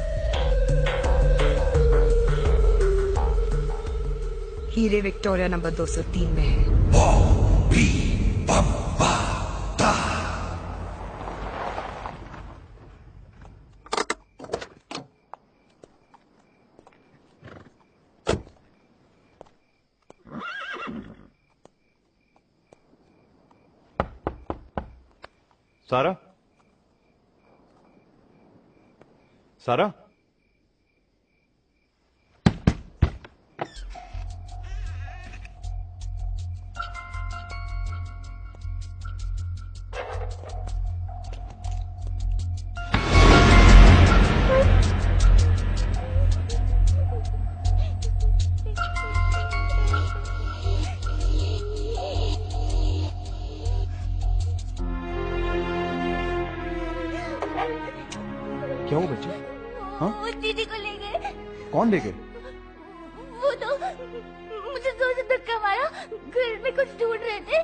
हीरे विक्टोरिया नंबर 203 में है। सारा? क्या हुआ बच्चे? हाँ? वो दीदी को ले गए। कौन ले गए? वो तो मुझे जोर से धक्का मारा, घर में कुछ ढूंढ रहे थे,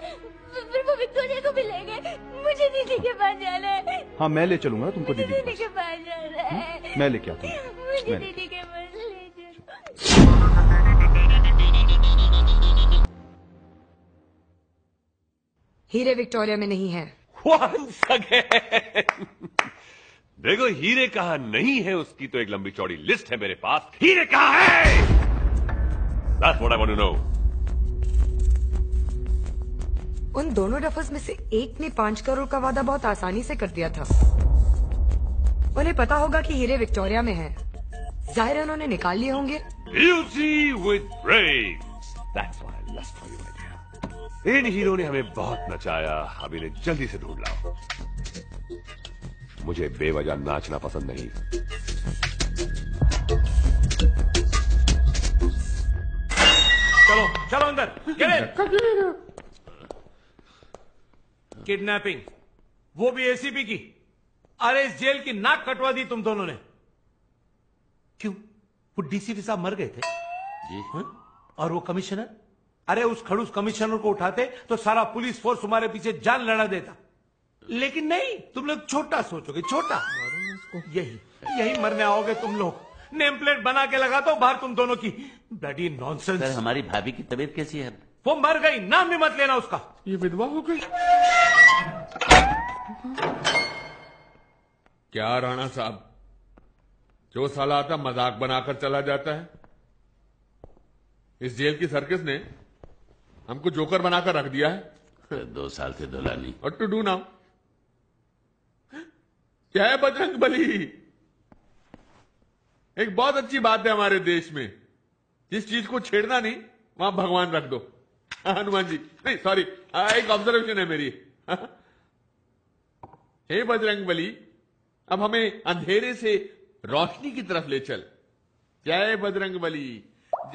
फिर वो विक्टोरिया को भी ले गए। मुझे दीदी के पास जाना है। हाँ मैं ले चलूंगा तुमको दीदी के पास जाना है। मैं लेके आता हूँ। मुझे दीदी के पास ले जाओ। हीरे विक्टोरिया में नहीं है। Once again. देखो हीरे कहाँ नहीं है उसकी तो एक लंबी चौड़ी लिस्ट है मेरे पास। हीरे कहाँ है? That's what I want to know. उन दोनों डफर्स में से एक ने 5 करोड़ का वादा बहुत आसानी से कर दिया था। उन्हें पता होगा कि हीरे विक्टोरिया में हैं। जाहिर है उन्होंने निकाल लिए होंगे। Beauty with brains. That's why I lust for you, my dear. In hero ने हमें बहुत नचाया, अब इन्हें जल्दी से ढूंढ लाओ। मुझे बेवजह नाचना पसंद नहीं। चलो चलो अंदर। किडनैपिंग, वो भी एसीपी की। अरे इस जेल की नाक कटवा दी तुम दोनों ने। क्यों? वो डीसीपी साहब मर गए थे जी। और वो कमिश्नर, अरे उस खड़ूस कमिश्नर को उठाते तो सारा पुलिस फोर्स तुम्हारे पीछे जान लड़ा देता। लेकिन नहीं, तुम लोग छोटा सोचोगे, छोटा। यही मरने आओगे तुम लोग। नेम प्लेट बना के लगा दो बाहर तुम दोनों की। Bloody nonsense. सर हमारी भाभी की तबीयत कैसी है? वो मर गई, नाम भी मत लेना उसका। ये विधवा हो गई क्या राणा साहब? जो साला आता मजाक बनाकर चला जाता है। इस जेल की सर्कस ने हमको जोकर बनाकर रख दिया है। 2 साल से दुलानी। और टू डू नाउ? क्या है बजरंग बली? एक बहुत अच्छी बात है हमारे देश में, जिस चीज को छेड़ना नहीं वहां भगवान रख दो। हनुमान जी नहीं, सॉरी, एक ऑब्जर्वेशन है मेरी। हे बजरंग बली, अब हमें अंधेरे से रोशनी की तरफ ले चल। जय बजरंग बली,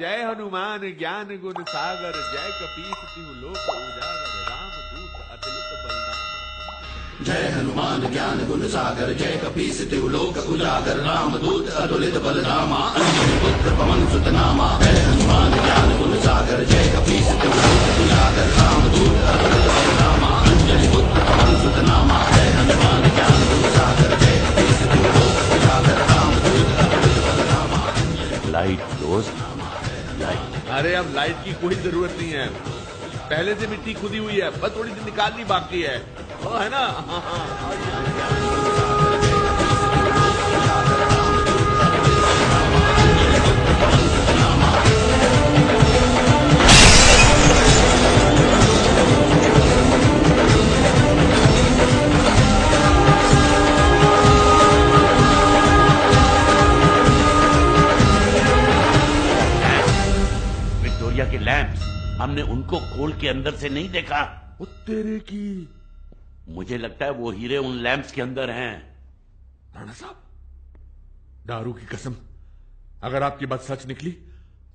जय हनुमान ज्ञान गुण सागर, जय कपीस तिहु लोक उजागर, राम दूत अतुलित बलधामा। जय हनुमान ज्ञान गुण सागर, जय कपीस तिहु लोक उजागर, राम दूत अतुलित बलधामा, अंजनी पुत्र पवन सुत नामा। जय हनुमान ज्ञान गुण सागर, जय कपीस तिहु लोक उजागर, राम दूत अतुलित बलधामा, अंजनी पुत्र पवन सुत नामा। जय हनुमान ज्ञान गुण सागर, जय कपीस तिहु लोक उजागर, राम दूत अतुलित बलधामा। लाइट दोस्त, लाइट। अरे अब लाइट की कोई जरूरत नहीं है, पहले से मिट्टी खुदी हुई है, बस थोड़ी सी निकालनी बाकी है, वो है ना। विक्टोरिया के लैंप्स, हमने उनको खोल के अंदर से नहीं देखा। वो तेरे की, मुझे लगता है वो हीरे उन लैंप्स के अंदर हैं। राणा साहब, दारू की कसम, अगर आपकी बात सच निकली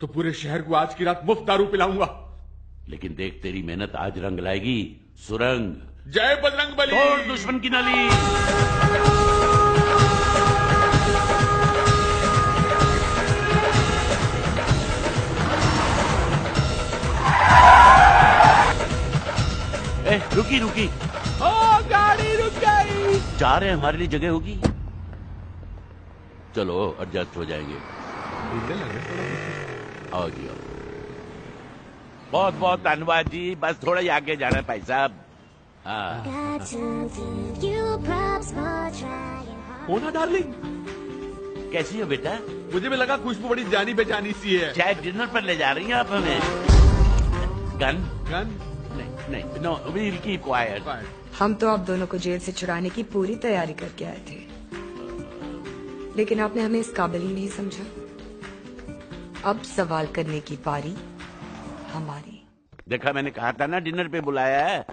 तो पूरे शहर को आज की रात मुफ्त दारू पिलाऊंगा। लेकिन देख, तेरी मेहनत आज रंग लाएगी। सुरंग। जय बजरंग बली। तोड़ दुश्मन की नली। रुकी रुकी। ओ गाड़ी रुक गई। जा रहे हैं, हमारे लिए जगह होगी। चलो एडजस्ट हो जाएंगे। आओ जी आओ। बहुत बहुत धन्यवाद जी, बस थोड़ा ही आगे जाना है भाई साहब। हाँ। मोना डार्लिंग, कैसी हो बेटा? मुझे भी लगा खुशबू बड़ी जानी बेजानी सी है। शायद डिनर पर ले जा रही हैं आप हमें। गन? गन? नहीं, नो, we'll keep quiet. हम तो आप दोनों को जेल से छुड़ाने की पूरी तैयारी करके आए थे, लेकिन आपने हमें इस काबिल ही नहीं समझा। अब सवाल करने की पारी हमारी। देखा, मैंने कहा था ना डिनर पे बुलाया है।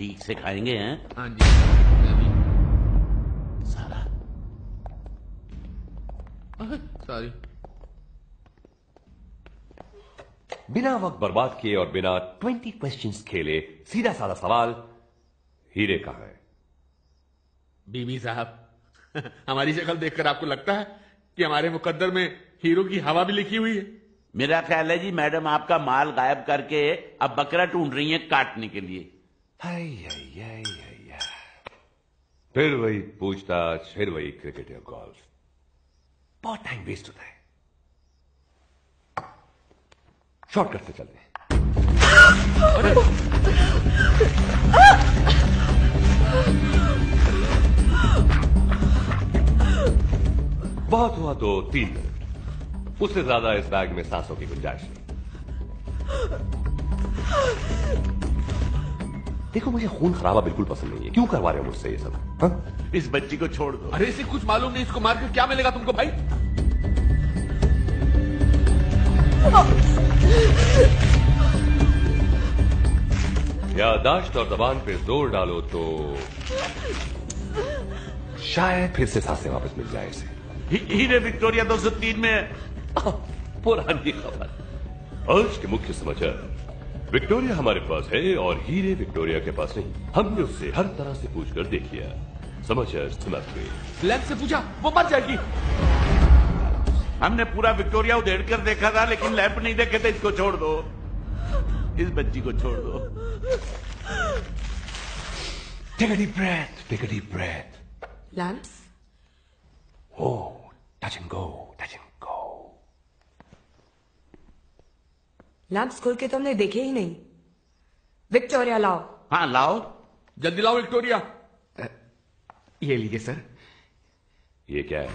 ठीक से खाएंगे हैं? हाँ जी। सारा सॉरी। बिना वक्त बर्बाद किए और बिना 20 क्वेश्चंस खेले सीधा साधा सवाल, हीरे कहाँ है? बीबी साहब, हमारी शक्ल देखकर आपको लगता है कि हमारे मुकद्दर में हीरो की हवा भी लिखी हुई है? मेरा ख्याल है जी मैडम आपका माल गायब करके अब बकरा ढूंढ रही है काटने के लिए। फिर वही पूछताछ, फिर वही क्रिकेट और गोल्फ, बहुत टाइम वेस्ट होता है। शॉर्टकट से चलते हैं। बहुत हुआ तो 3 मिनट, उससे ज्यादा इस बैग में सांसों की गुंजाइश नहीं। देखो मुझे खून खराबा बिल्कुल पसंद नहीं है, क्यों करवा रहे हो मुझसे ये सब? हा? इस बच्ची को छोड़ दो। अरे इसे कुछ मालूम नहीं, इसको मार के क्या मिलेगा तुमको भाई? यादाश्त और जबान पे जोर डालो तो शायद फिर से सांसें वापस मिल जाए इसे। हीरे विक्टोरिया 203 में। पुरानी खबर। आज के मुख्य समाचार, विक्टोरिया हमारे पास है और हीरे विक्टोरिया के पास नहीं। हमने उससे हर तरह से पूछकर देख लिया। समाचार समाप्त हुए। लैब से पूछा, वो मर जाएगी। हमने पूरा विक्टोरिया उधेड़ कर देखा था, लेकिन लैंप नहीं देखे थे। इसको छोड़ दो, इस बच्ची को छोड़ दो। Take a deep breath, take a deep breath. Lamps? Oh, touch and go, touch and go. Lamps खोल के तो हमने देखे ही नहीं। विक्टोरिया लाओ। हाँ लाओ, जल्दी लाओ विक्टोरिया। ये लीजिए सर। ये क्या है?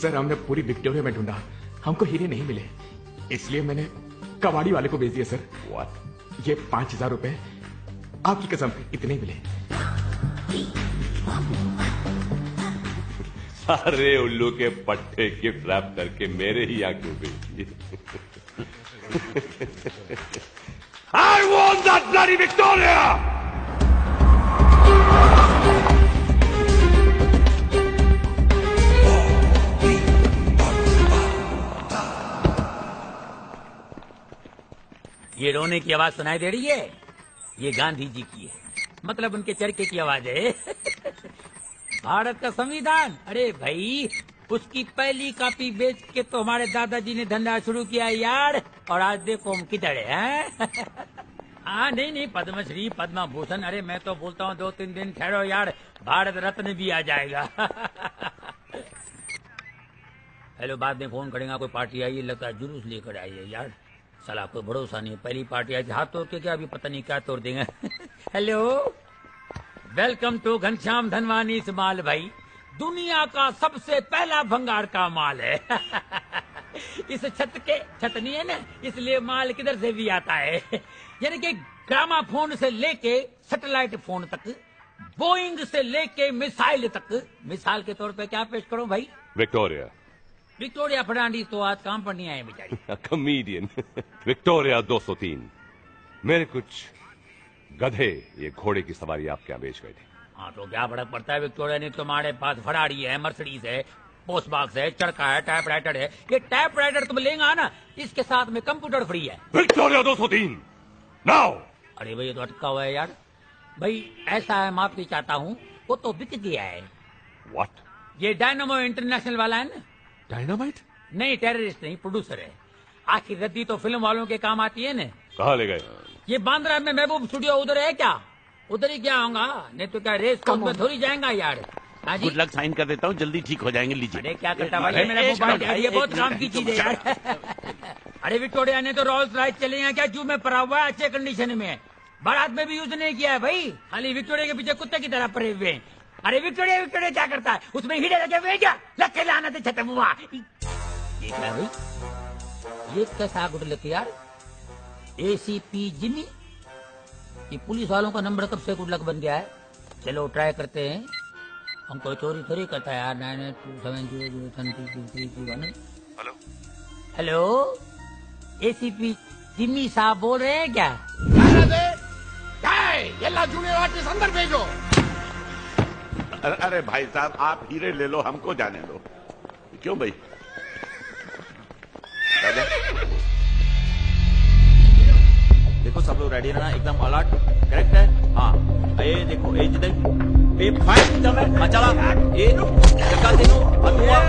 सर हमने पूरी विक्टोरिया में ढूंढा, हमको हीरे नहीं मिले, इसलिए मैंने कबाड़ी वाले को भेज दिया सर। What? ये 5000 रुपए, आपकी कसम इतने ही मिले। सारे उल्लू के पट्टे गिफ्ट रैप करके मेरे ही यहाँ क्यों भेजिए? I want that bloody Victoria! ये रोने की आवाज सुनाई दे रही है? ये गांधी जी की है, मतलब उनके चरखे की आवाज है। भारत का संविधान, अरे भाई उसकी पहली कॉपी बेच के तो हमारे दादाजी ने धंधा शुरू किया यार, और आज देखो हम किधर हैं। हाँ नहीं पद्मश्री पद्म भूषण, अरे मैं तो बोलता हूँ 2-3 दिन ठहरो यार, भारत रत्न भी आ जाएगा। हेलो, बाद में फोन करेंगे, कोई पार्टी आई है, लगता है जुलूस लेकर आई है यार। साला कोई भरोसा नहीं है, पहली पार्टी आई थी हाथ तोड़ के, क्या अभी पता नहीं क्या तोड़ देंगे। Hello, welcome to Ghanshyam Dhanwani mall भाई, दुनिया का सबसे पहला भंगार का माल है। इस छत नहीं है ना, इसलिए माल किधर से भी आता है। यानी कि ग्रामाफोन से लेके सैटेलाइट फोन तक, बोइंग से लेके मिसाइल तक। मिसाल के तौर पे क्या पेश करूं भाई? विक्टोरिया फर्नांडीज तो आज काम पर नहीं आए बेचारी। कॉमेडियन। विक्टोरिया 203। मेरे कुछ गधे ये घोड़े की सवारी आप क्या बेच गए थे? हाँ तो क्या फर्क पड़ता है, विक्टोरिया ने तुम्हारे पास फरारी है, मर्सिडीज है, पोस्ट बॉक्स है, चरखा है, टाइपराइटर है। ये टाइपराइटर तुम लेंगे ना, इसके साथ में कंप्यूटर फ्री है। Victoria 203 now. अरे भाई ये तो अटका हुआ है यार। भाई ऐसा है, माफी चाहता हूँ, वो तो बिक गया है। व्हाट? ये डायनामो इंटरनेशनल वाला है ना। डायनामाइट? नहीं, टेररिस्ट नहीं, प्रोड्यूसर है। आखिर रद्दी तो फिल्म वालों के काम आती है ना। कहाँ ले गए? ये बांद्रा में महबूब स्टूडियो उधर है क्या? उधर ही क्या होगा, नहीं तो क्या रेस कोर्स में थोड़ी जाएगा यार। गुड लक, साइन कर देता हूँ, जल्दी ठीक हो जाएंगे, लीजिए। अरे क्या करता भाई, मेरा मोबाइल है, ये बहुत काम की चीज है यार। अरे विक्टोरिया ने तो रोल्स रॉयस चले हैं क्या, जू में पड़ा हुआ है, अच्छे कंडीशन में, बारात में भी यूज नहीं किया है भाई, खाली विक्टोरिया के पीछे कुत्ते की तरह पड़े हुए हैं। अरे विक्टोरिया क्या करता है, उसमें हीरे लगे हुए क्या, लग के लाना थे छठे मुआ। ये क्या भाई, ये कैसा गुड लक यार, एसीपी जिमी, ये पुलिस वालों का नंबर कब से गुड लक बन गया है। चलो ट्राई करते हैं, हम कोई चोरी थोड़ी करता है यार। 982700323321। हेलो, एसीपी जिमी साहब बोल रहे हैं क्या? ಎಲ್ಲ जूनियर आर्टिस्ट अंदर भेजो। अरे भाई साहब, आप हीरे ले लो, हमको जाने दो। क्यों भाई? देखो सब लोग रेडी रहना, एकदम अलर्ट। करेक्ट है? हाँ। ये देखो, ये जिधर ये फायर सिस्टम है। हाँ चला, ये जगह तेनू अतुआ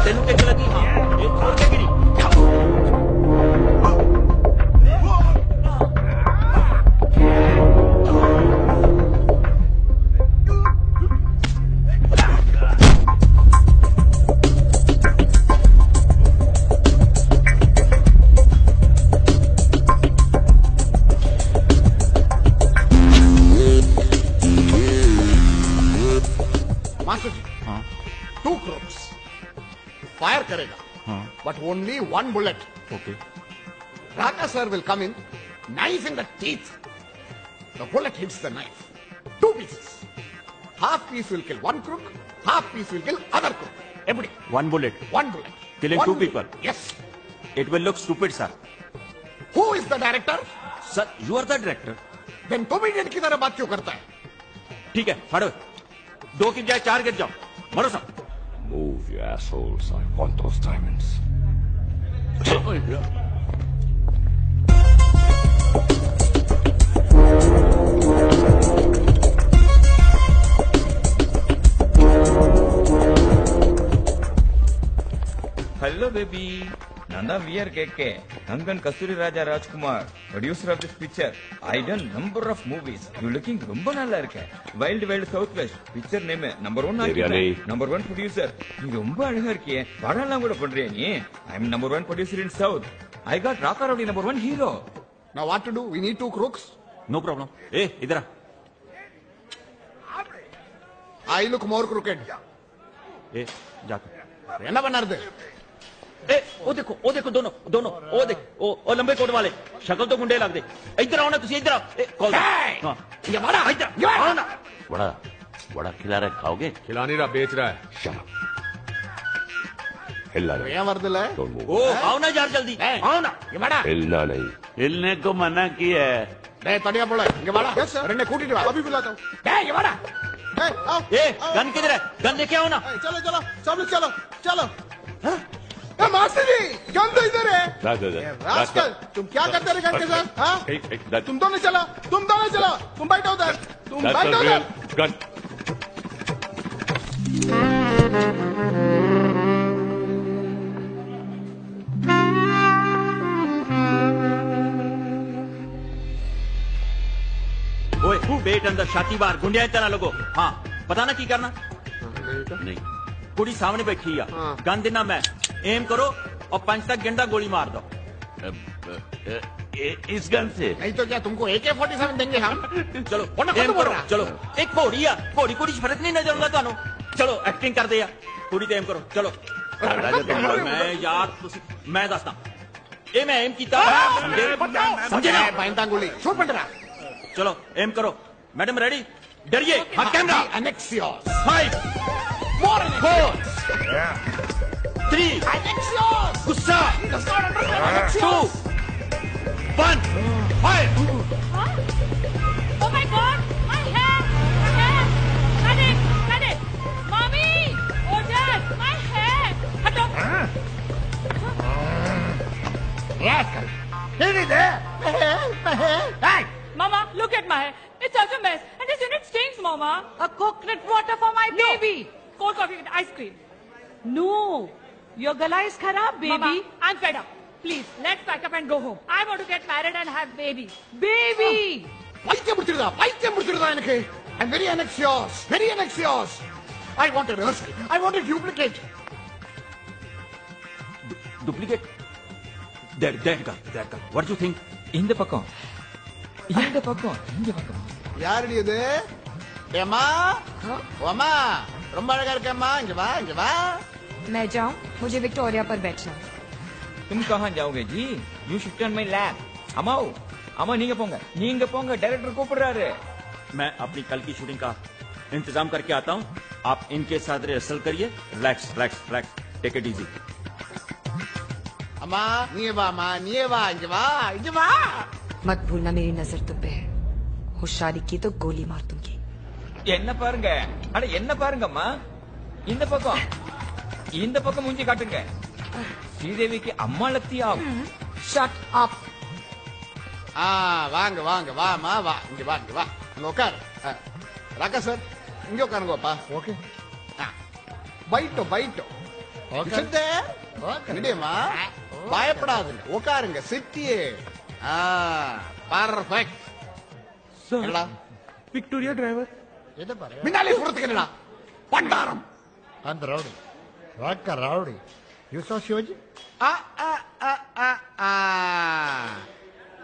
तेनू कैसे लगी? हाँ, ये छोड़ के गिरी। फायर करेगा, but only 1 bullet. Okay. Raka sir will come in, knife in the teeth. The bullet hits the knife. 2 pieces. Half piece will kill 1 crook, half piece will kill other crook. Everybody. 1 bullet. 1 bullet. Killing 2 people. Yes. It will look stupid, sir. Who is the director? Sir, you are the director. Then comedian की तरह बात क्यों करता है? ठीक है, फाड़ो। 2 गिर जाए, 4 गिर जाओ। मरो सब। Move, you assholes. I want those diamonds. Hello, baby. Nanda, we are KK. Kangan Kasturi Raja Rajkumar, producer of this picture. I done number of movies. You looking rumba nalla irukka. Wild Wild Southwest. Picture name number 1 artist. Number 1 producer. You rumba alaga irkiye. Padala kuda pandriya nee. I am number 1 producer in South. I got Raka Rowdy number 1 hero. Now what to do? We need 2 crooks. No problem. Hey, idhar. I look more crooked. Hey, जाकर। है ना बना दे। ओ देखो दोनों ओ देख ओ लंबे coat वाले शक्ल तो गुंडे लग दे। इधर आओ ना, तुसी इधर आओ। कॉल हां ये बड़ा इधर आओ ना। बड़ा खिला रहा है, खाओगे? खिला नहीं रहा, बेच रहा है। हिलना नहीं। ये मर्द है। ओ आओ ना यार, जल्दी आओ ना। ये बड़ा हिलना नहीं। हिलने को मना किया है। नहीं तड़िया बोला ये बड़ा। अरे ने कूटी दिया, अभी बुलाता हूं। ये बड़ा आओ। गन किधर है? गन लेके आओ ना। चलो सब लोग चलो। मास्टर जी, गन तो इधर है। रास्कल, तुम क्या करते रहे गन के साथ? हाँ? तुम दोनों चलो। तुम बैठो उधर। गन। ओए बेट अंदर छाती बाहर गुंडिया तरह लगो। हाँ पता ना की करना। नहीं कुड़ी सामने बैठी है, गन देना मैं, एम करो और 5 तक गेंदा गोली मार दो। इस गन से नहीं तो क्या तुमको AK-47 देंगे हम? चलो एम करो। चलो एक घोड़ी है, घोड़ी फर्क नहीं नजर आऊंगा थानू। चलो एक्टिंग कर दे यार, कुड़ी तो एम करो। चलो मैं यार मैं दसदा ए मैं एम कीता समझे ना? बैंता गोली शूट पड़ रहा। चलो एम करो। Madam ready? डरिए। हाँ कैमरा। Annexios 5 4 3 Annexios गुस्सा 2 1 fire. Oh my God! My hair! Cut it! Mommy! Oh Dad! My hair! हटो! Rascal! Here it is! My hair! Hey! Mama, look at my hair. It's such a mess. And this unit stinks, Mama. A coconut water for my baby. Cold coffee with ice cream. No. Your gala is kharab, baby. Mama, I'm fed up. Please, let's pack up and go home. I want to get married and have baby. Baby! பைத்தியம் முடிச்சிருதா எனக்கு. I'm very anxious. I want a rehearsal. I want a duplicate. Duplicate? That guy. What do you think? இந்த பக்கம் யாரடி இது? ஏமா ஓமா ரொம்ப அழகா இருக்கேம்மா. இங்க வா. मैं जाऊं? मुझे विक्टोरिया पर बैठना। तुम कहाँ जाओगे जी? You should on my lap. अमा நீங்க போங்க डायरेक्टर கூப்பிடுறாரு। मैं अपनी कल की शूटिंग का इंतजाम करके आता हूँ। आप इनके साथ रिहर्सल करिए। Relax take it easy. अम्मा नीये वा, इनके वा। मत भूलना मेरी नजर तुम पे है। होशियारी की तो गोली मार दूंगी। என்ன பாருங்க, அட என்ன பாருங்கம்மா, இந்த பக்கம் மூஞ்சி காட்டுங்க. ஸ்ரீதேவி की अम्मा लगती है आप. Shut up. வாங்க வாங்க வாமா வா, இங்க வா இங்க வா, அங்க உட்கார். ராக்கா சார் இங்க உட்காருங்கப்பா. ஓகே. Phyto phyto. விடுமா, பயப்படாதுங்க, உட்காருங்க, சிட்டியே. பர்ஃபெக்ட். விக்டோரியா டிரைவர் முன்னாலே போறதுக்கு என்னடா பண்டாரம். அந்த ரவுடி ராக்கா ரவுடி. You saw Sivaji?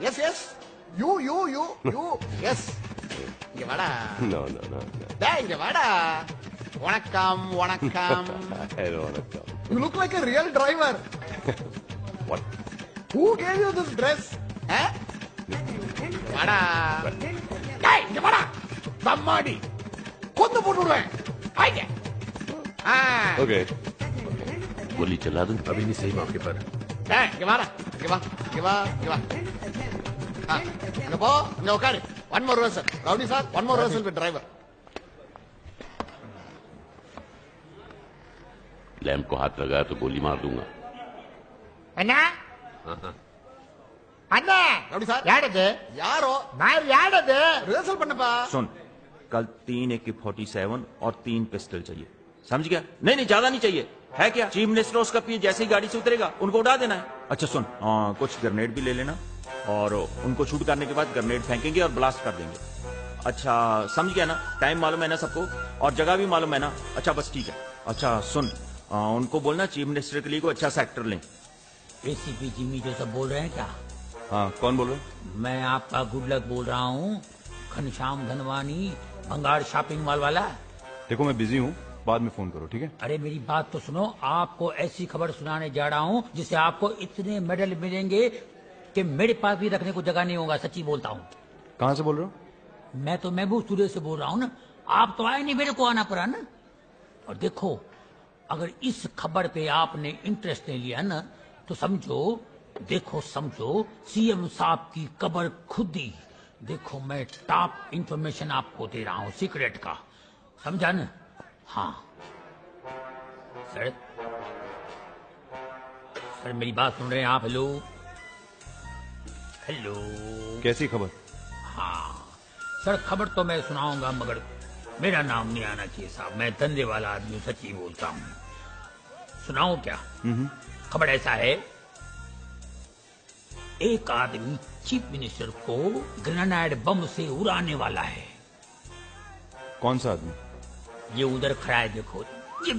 Yes yes, you you you you yes. இங்க வாடா. No. டேய் இங்க வாடா. வணக்கம் வணக்கம். Hello, வணக்கம். You look like a real driver. What? Who gave you this dress? வாடா. டேய் இங்க வாடா. தம்மாடி கொண்டு போட்டுடுவேன். ஆயிங்க. Okay. गोली चला दूं? अभी नहीं सही मौके पर। டேய் இங்க வாடா. இங்க வா இங்க வா இங்க வா. இங்க போ, இங்க உட்காரு. One more rehearsal. Rowdy sir, one more rehearsal with driver. Lamp को हाथ लगाया तो गोली मार दूंगा। அண்ணா அண்ணா ரவுடி சார் யாரது? யாரோ நான் யாரது? ரிஹர்சல் பண்ணப்பா. सुन, कल 3 AK-47 और 3 पिस्टल चाहिए, समझ गया? नहीं ज्यादा नहीं चाहिए। है क्या? चीफ मिनिस्टर उसका पी जैसे ही गाड़ी से उतरेगा उनको उड़ा देना है। अच्छा सुन, कुछ ग्रेनेड भी ले लेना और उनको शूट करने के बाद ग्रेनेड फेंकेंगे और ब्लास्ट कर देंगे। अच्छा समझ गया ना? टाइम मालूम है ना सबको और जगह भी मालूम है ना? अच्छा बस ठीक है। अच्छा सुन, उनको बोलना चीफ मिनिस्टर के लिए कोई अच्छा सेक्टर लें। एसीपी जिमी जो सब बोल रहे हैं क्या? हाँ, कौन बोल रहे? मैं आपका गुड लक बोल रहा हूँ, घनश्याम धनवानी, भंगार शॉपिंग मॉल वाला। देखो मैं बिजी हूँ, बाद में फोन करो, ठीक है? अरे मेरी बात तो सुनो, आपको ऐसी खबर सुनाने जा रहा हूँ जिससे आपको इतने मेडल मिलेंगे कि मेरे पास भी रखने को जगह नहीं होगा। सच्ची बोलता हूँ। कहाँ से बोल रहे हो? मैं तो महबूब स्टूडियो से बोल रहा हूँ ना। आप तो आए नहीं, मेरे को आना पड़ा ना। और देखो, अगर इस खबर पे आपने इंटरेस्ट नहीं लिया ना तो समझो, देखो समझो, सीएम साहब की कबर खुदी। देखो मैं टॉप इंफॉर्मेशन आपको दे रहा हूँ, सीक्रेट का, समझा ना? हाँ सर, सर मेरी बात सुन रहे हैं आप? Hello hello. कैसी खबर? हाँ सर, खबर तो मैं सुनाऊंगा मगर मेरा नाम नहीं आना चाहिए साहब। मैं धंधे वाला आदमी, सच्ची बोलता हूँ। सुनाऊं क्या? खबर ऐसा है, एक आदमी चीफ मिनिस्टर को ग्रेनाइड बम से उड़ाने वाला है। कौन सा आदमी? ये उधर खड़ा है, देखो, ये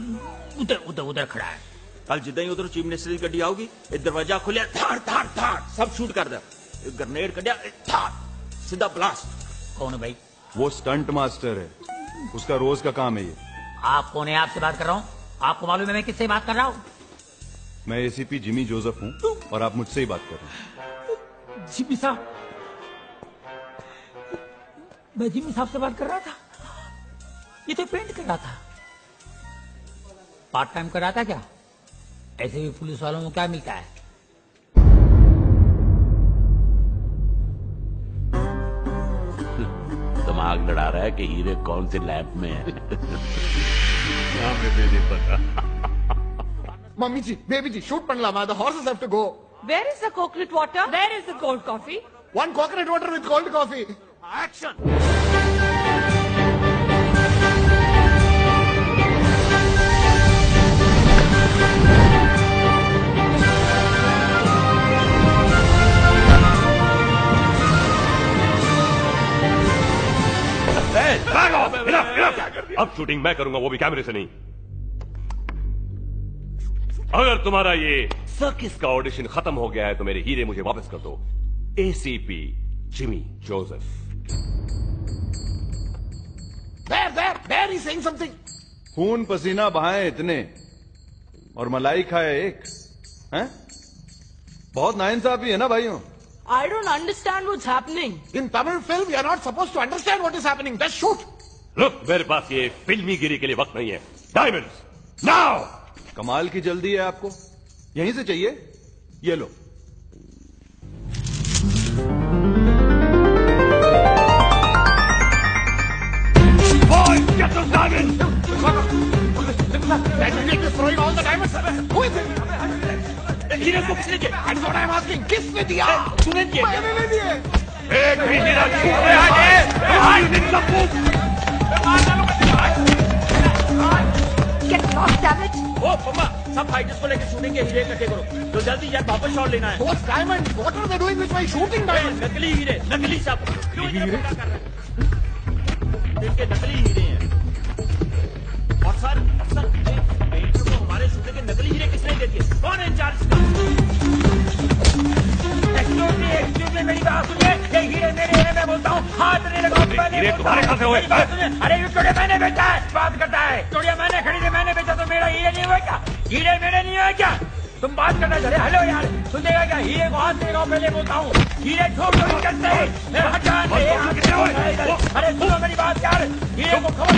उधर उधर उधर खड़ा है। कल जिदा ही उधर चीफ मिनिस्टर की गड्डी आओगी, दरवाजा खुलिया, थाड़ थाड़ थाड़ सब शूट कर दे, ग्रेनेड कटिया, थाड़ सीधा ब्लास्ट। कौन है भाई? वो स्टंट मास्टर है, उसका रोज का काम है ये। आप कौन है? आपसे बात कर रहा हूँ। आपको मालूम है मैं किससे बात कर रहा हूँ? मैं एसीपी जिमी जोसेफ हूँ और आप मुझसे ही बात कर रहे हैं। जिमी साहब, मैं जिमी साहब से बात कर रहा था। ये तो पेंट कर रहा था, पार्ट टाइम कर रहा था क्या? ऐसे भी पुलिस वालों को क्या मिलता है? दिमाग लड़ा रहा है कि हीरे कौन से लैब में है। हमें नहीं पता। मम्मी जी, बेबी जी, शूट பண்ணலாமா? The horses have to go. Where is the coconut water? Where is the cold coffee? One coconut water with cold coffee. Action! अब शूटिंग मैं करूंगा, वो भी कैमरे से नहीं। अगर तुम्हारा ये सर्किस का ऑडिशन खत्म हो गया है तो मेरे हीरे मुझे वापस कर दो। ACP Jimmy Joseph. There he's saying something. खून पसीना बहाए इतने और मलाई खाए एक, हैं? बहुत नाइंसाफी है ना भाइयों? I don't understand what's happening. In Tamil film, we are not supposed to understand what is happening. Just shoot. Look, मेरे पास ये फिल्मी गिरी के लिए वक्त नहीं है। Diamonds now. कमाल की जल्दी है आपको, यहीं से चाहिए? ये लो। Get those diamonds! That idiot is throwing all the diamonds. Who is it? हीरे को किसने दिया? That's what I'm asking. किसने दिया? तूने दिया? मैंने नहीं दिए। एक भी हीरा छूट गया है। Get lost, damn it! ओ पम्मा, सब फाइटर्स को लेकर शूटिंग के हीरे इकट्ठे करो। तो जल्दी यार वापस शॉट लेना है। Those diamonds. What are they doing with my shooting diamonds? नकली हीरे, नकली सब। क्यों इतना पता कर रहे हैं? इनके नकली हीरे हैं। और सर, पेंटर को हमारे शूटिंग के नकली हीरे किसने दे दिए? कौन है इंचार्ज का? एक्सक्यूज मी, मेरी बात सुनिए। ये हीरे मेरे हैं, मैं बोलता हूँ। हाथ नहीं लगाओ। हीरे तुम्हारे कहाँ से हुए? अरे ये चूड़िया मैंने बेचा है। बात करता है। चूड़िया मैंने खरीदे, मैंने बेचा तो मेरा हीरे नहीं हुआ क्या? हीरे मेरे नहीं हुए क्या? तुम बात करना चले। हेलो यार, सुनेगा क्या? हीरे को हाथ नहीं लगाओ, पहले बोलता हूँ। हीरे छोड़ दो, करते हैं। अरे सुनो मेरी बात यार। हीरे को खबर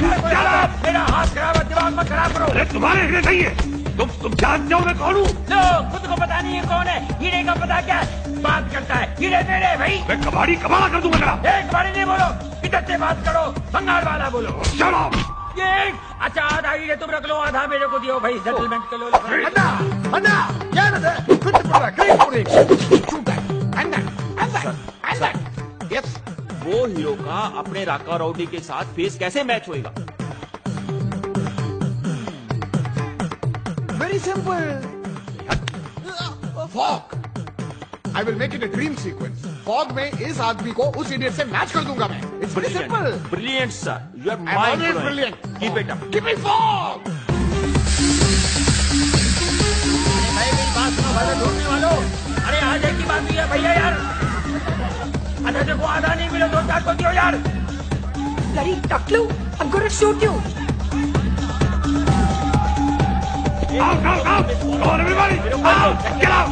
मेरा हाथ खराब है, दिमाग मत खराब करो। अरे तुम्हारे हीरे नहीं है। तुम जानते हो मैं कौन हूँ? लो, खुद को पता नहीं है कौन है। हीरे का पता क्या? बात करता है। हीरे मेरे भाई। मैं कबाड़ी कबाड़ा कर दूंगा तेरा। कबाड़ी नहीं बोलो, इधर से बात करो। बंगाल वाला बोलो। चलो। ये अच्छा, आधा हीरे तुम रख लो, आधा मेरे को दियो भाई। सेटलमेंट कर लो। अन्ना, क्या ना कुछ पड़ा? क्रीम पूरी। Shoot that. And that. Yes. वो हीरो का अपने राका राउडी के साथ फेस कैसे मैच होएगा? Very simple. Fog. I will make it a dream sequence. Fog में इस आदमी को उस idiot से मैच कर दूंगा मैं. It's very simple. Brilliant, sir. You are I'm always brilliant. Keep it up. Give me fog. भाई मेरी बात सुनो, भाई ढूंढने वालों। अरे आज एक ही बात हुई है भैया यार। अच्छा देखो, आधा नहीं मिले, 2-4 को दियो यार। Bloody Taklu, I'm gonna shoot you. Out! Come on, everybody! Out! Get out!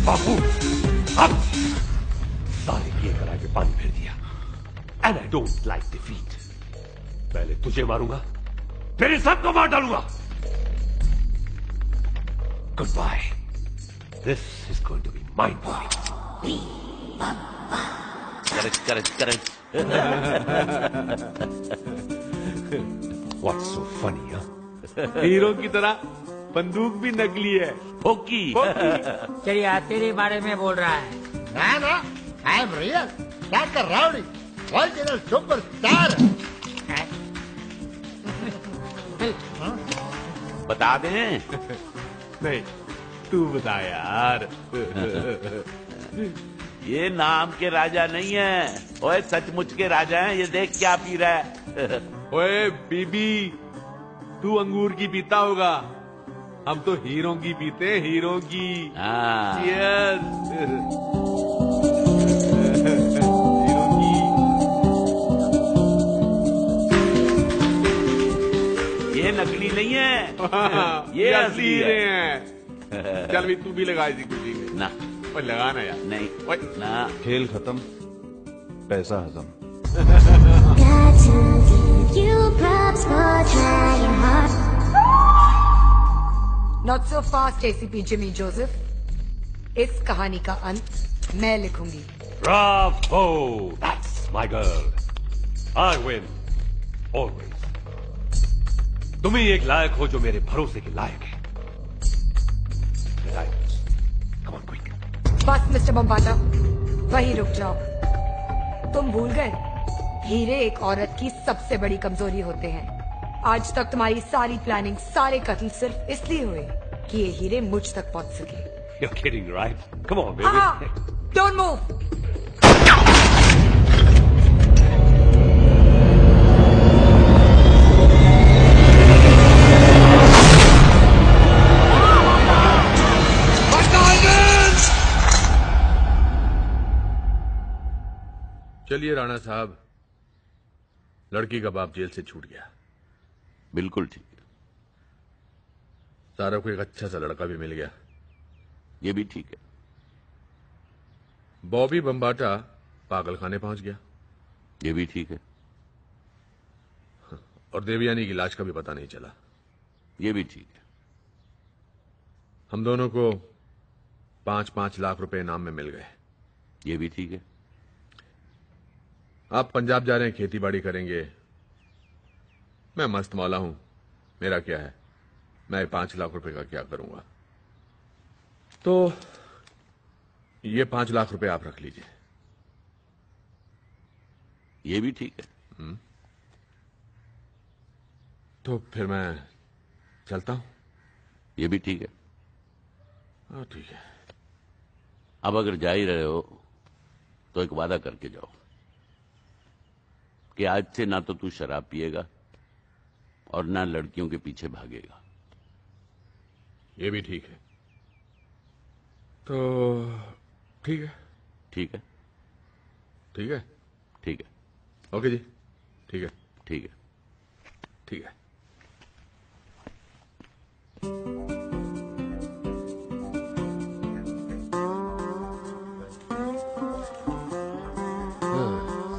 बाबू, अब सारे किए कराए पे पानी फेर दिया। And I don't like defeat. पहले तुझे मारूंगा, फिर सबको मार डालूंगा। Goodbye. This is going to be mind blowing. Correct. What's so funny? Hero की तरह बंदूक भी नकली है। फोकी। चलिए, तेरे बारे में बोल रहा है। ना, I am real. That's the rowdy. Original superstar. बता दें? नहीं, तू बता यार। ये नाम के राजा नहीं है, ओए सचमुच के राजा हैं। ये देख क्या पी रहा है। ओए बीबी, तू अंगूर की पीता होगा, हम तो हीरों की पीते हैं, हीरों की। Cheers. हीरों की। ये नकली नहीं है, ये असली हैं। चल भी तू भी लगा इसी खुशी में। ना ओए लगाना यार। नहीं ना। खेल खत्म, पैसा हजम। Not so fast, ACP Jimmy Joseph. इस कहानी का अंत मैं लिखूंगी। Bravo! That's my girl. I win. Always. तुम ही एक लायक हो जो मेरे भरोसे के लायक है। Come on, quick. बस मिस्टर बम्बाटा, वहीं रुक जाओ। तुम भूल गए, हीरे एक औरत की सबसे बड़ी कमजोरी होते हैं। आज तक तुम्हारी सारी प्लानिंग, सारे कत्ल सिर्फ इसलिए हुए कि ये हीरे मुझ तक पहुंच सके। You're kidding, right? Come on, baby. Don't move. चलिए राणा साहब, लड़की का बाप जेल से छूट गया। बिल्कुल ठीक है। सारा को एक अच्छा सा लड़का भी मिल गया। ये भी ठीक है। बॉबी बम्बाटा पागलखाने पहुंच गया। ये भी ठीक है। और देवयानी की लाश का भी पता नहीं चला। ये भी ठीक है। हम दोनों को 5-5 लाख रुपए इनाम में मिल गए। ये भी ठीक है। आप पंजाब जा रहे हैं, खेती बाड़ी करेंगे। मैं मस्त मौला हूं, मेरा क्या है, मैं 5 लाख रुपए का क्या करूंगा। तो ये 5 लाख रुपए आप रख लीजिए। ये भी ठीक है। तो फिर मैं चलता हूं। ये भी ठीक है। हाँ ठीक है। अब अगर जा ही रहे हो तो एक वादा करके जाओ कि आज से ना तो तू शराब पिएगा और ना लड़कियों के पीछे भागेगा। ये भी ठीक है। तो ठीक है। ठीक है। ठीक है। ठीक है। ओके जी, ठीक है। ठीक है। ठीक है।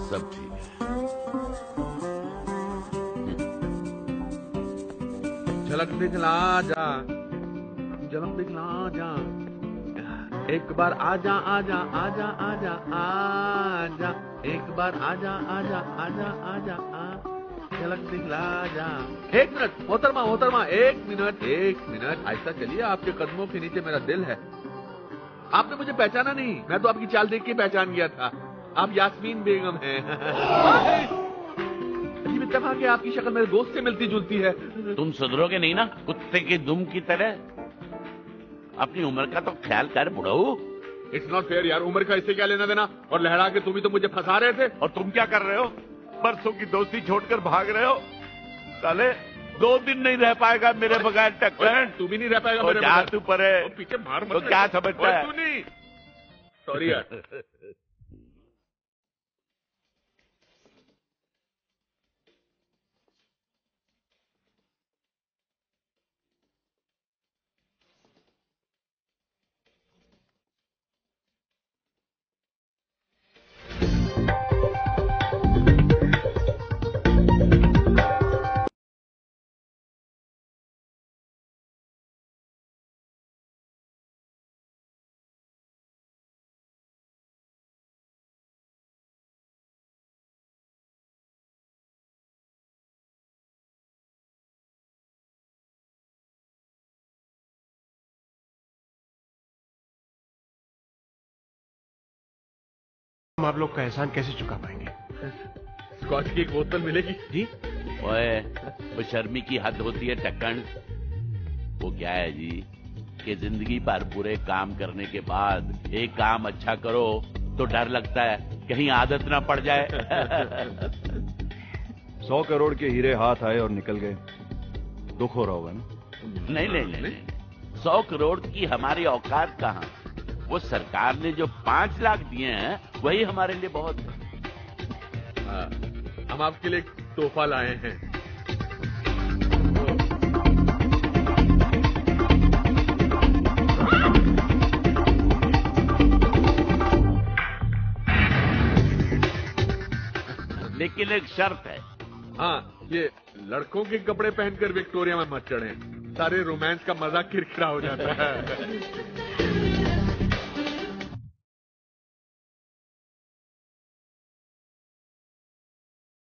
सब ठीक है। झलक दिखला जा, झलक दिखला जा, एक बार आजा आजा आजा आजा आजा, एक बार आजा आजा आजा आजा आ, झलक दिखला जा। 1 मिनट मोहतरमा, मोहतरमा, 1 मिनट, 1 मिनट, ऐसा चलिए, आपके कदमों के नीचे मेरा दिल है। आपने मुझे पहचाना नहीं, मैं तो आपकी चाल देख के पहचान गया था। आप यास्मीन बेगम हैं। अजीब इत्तेफाक है, आपकी शक्ल मेरे दोस्त से मिलती जुलती है। तुम सुधरोगे नहीं ना, कुत्ते की दुम की तरह। अपनी उम्र का तो ख्याल कर बुढ़ऊ। इट्स नॉट फेयर यार, उम्र का इससे क्या लेना देना। और लहरा के तुम ही तो मुझे फंसा रहे थे। और तुम क्या कर रहे हो? बरसों की दोस्ती छोड़कर भाग रहे हो। साले 2 दिन नहीं रह पाएगा मेरे बगैर टक्कर। तू भी नहीं रह पाएगा मेरे बगैर। तू परे पीछे मार मत। तो क्या समझता है? तू नहीं। सॉरी यार। हम आप लोग का एहसान कैसे चुका पाएंगे? स्कॉच की एक बोतल मिलेगी जी। ओए, वो शर्मी की हद होती है टक्कन। वो क्या है जी कि जिंदगी भर पूरे काम करने के बाद एक काम अच्छा करो तो डर लगता है कहीं आदत ना पड़ जाए। 100 करोड़ के हीरे हाथ आए और निकल गए, दुख हो रहा होगा ना? नहीं नहीं नहीं, 100 करोड़ की हमारी औकात कहाँ। वो सरकार ने जो 5 लाख दिए हैं वही हमारे लिए बहुत है। हम आपके लिए एक तोहफा लाए हैं। लेकिन एक शर्त है। हाँ, ये लड़कों के कपड़े पहनकर विक्टोरिया में मत चढ़ें, सारे रोमांस का मजा किरकिरा हो जाता है।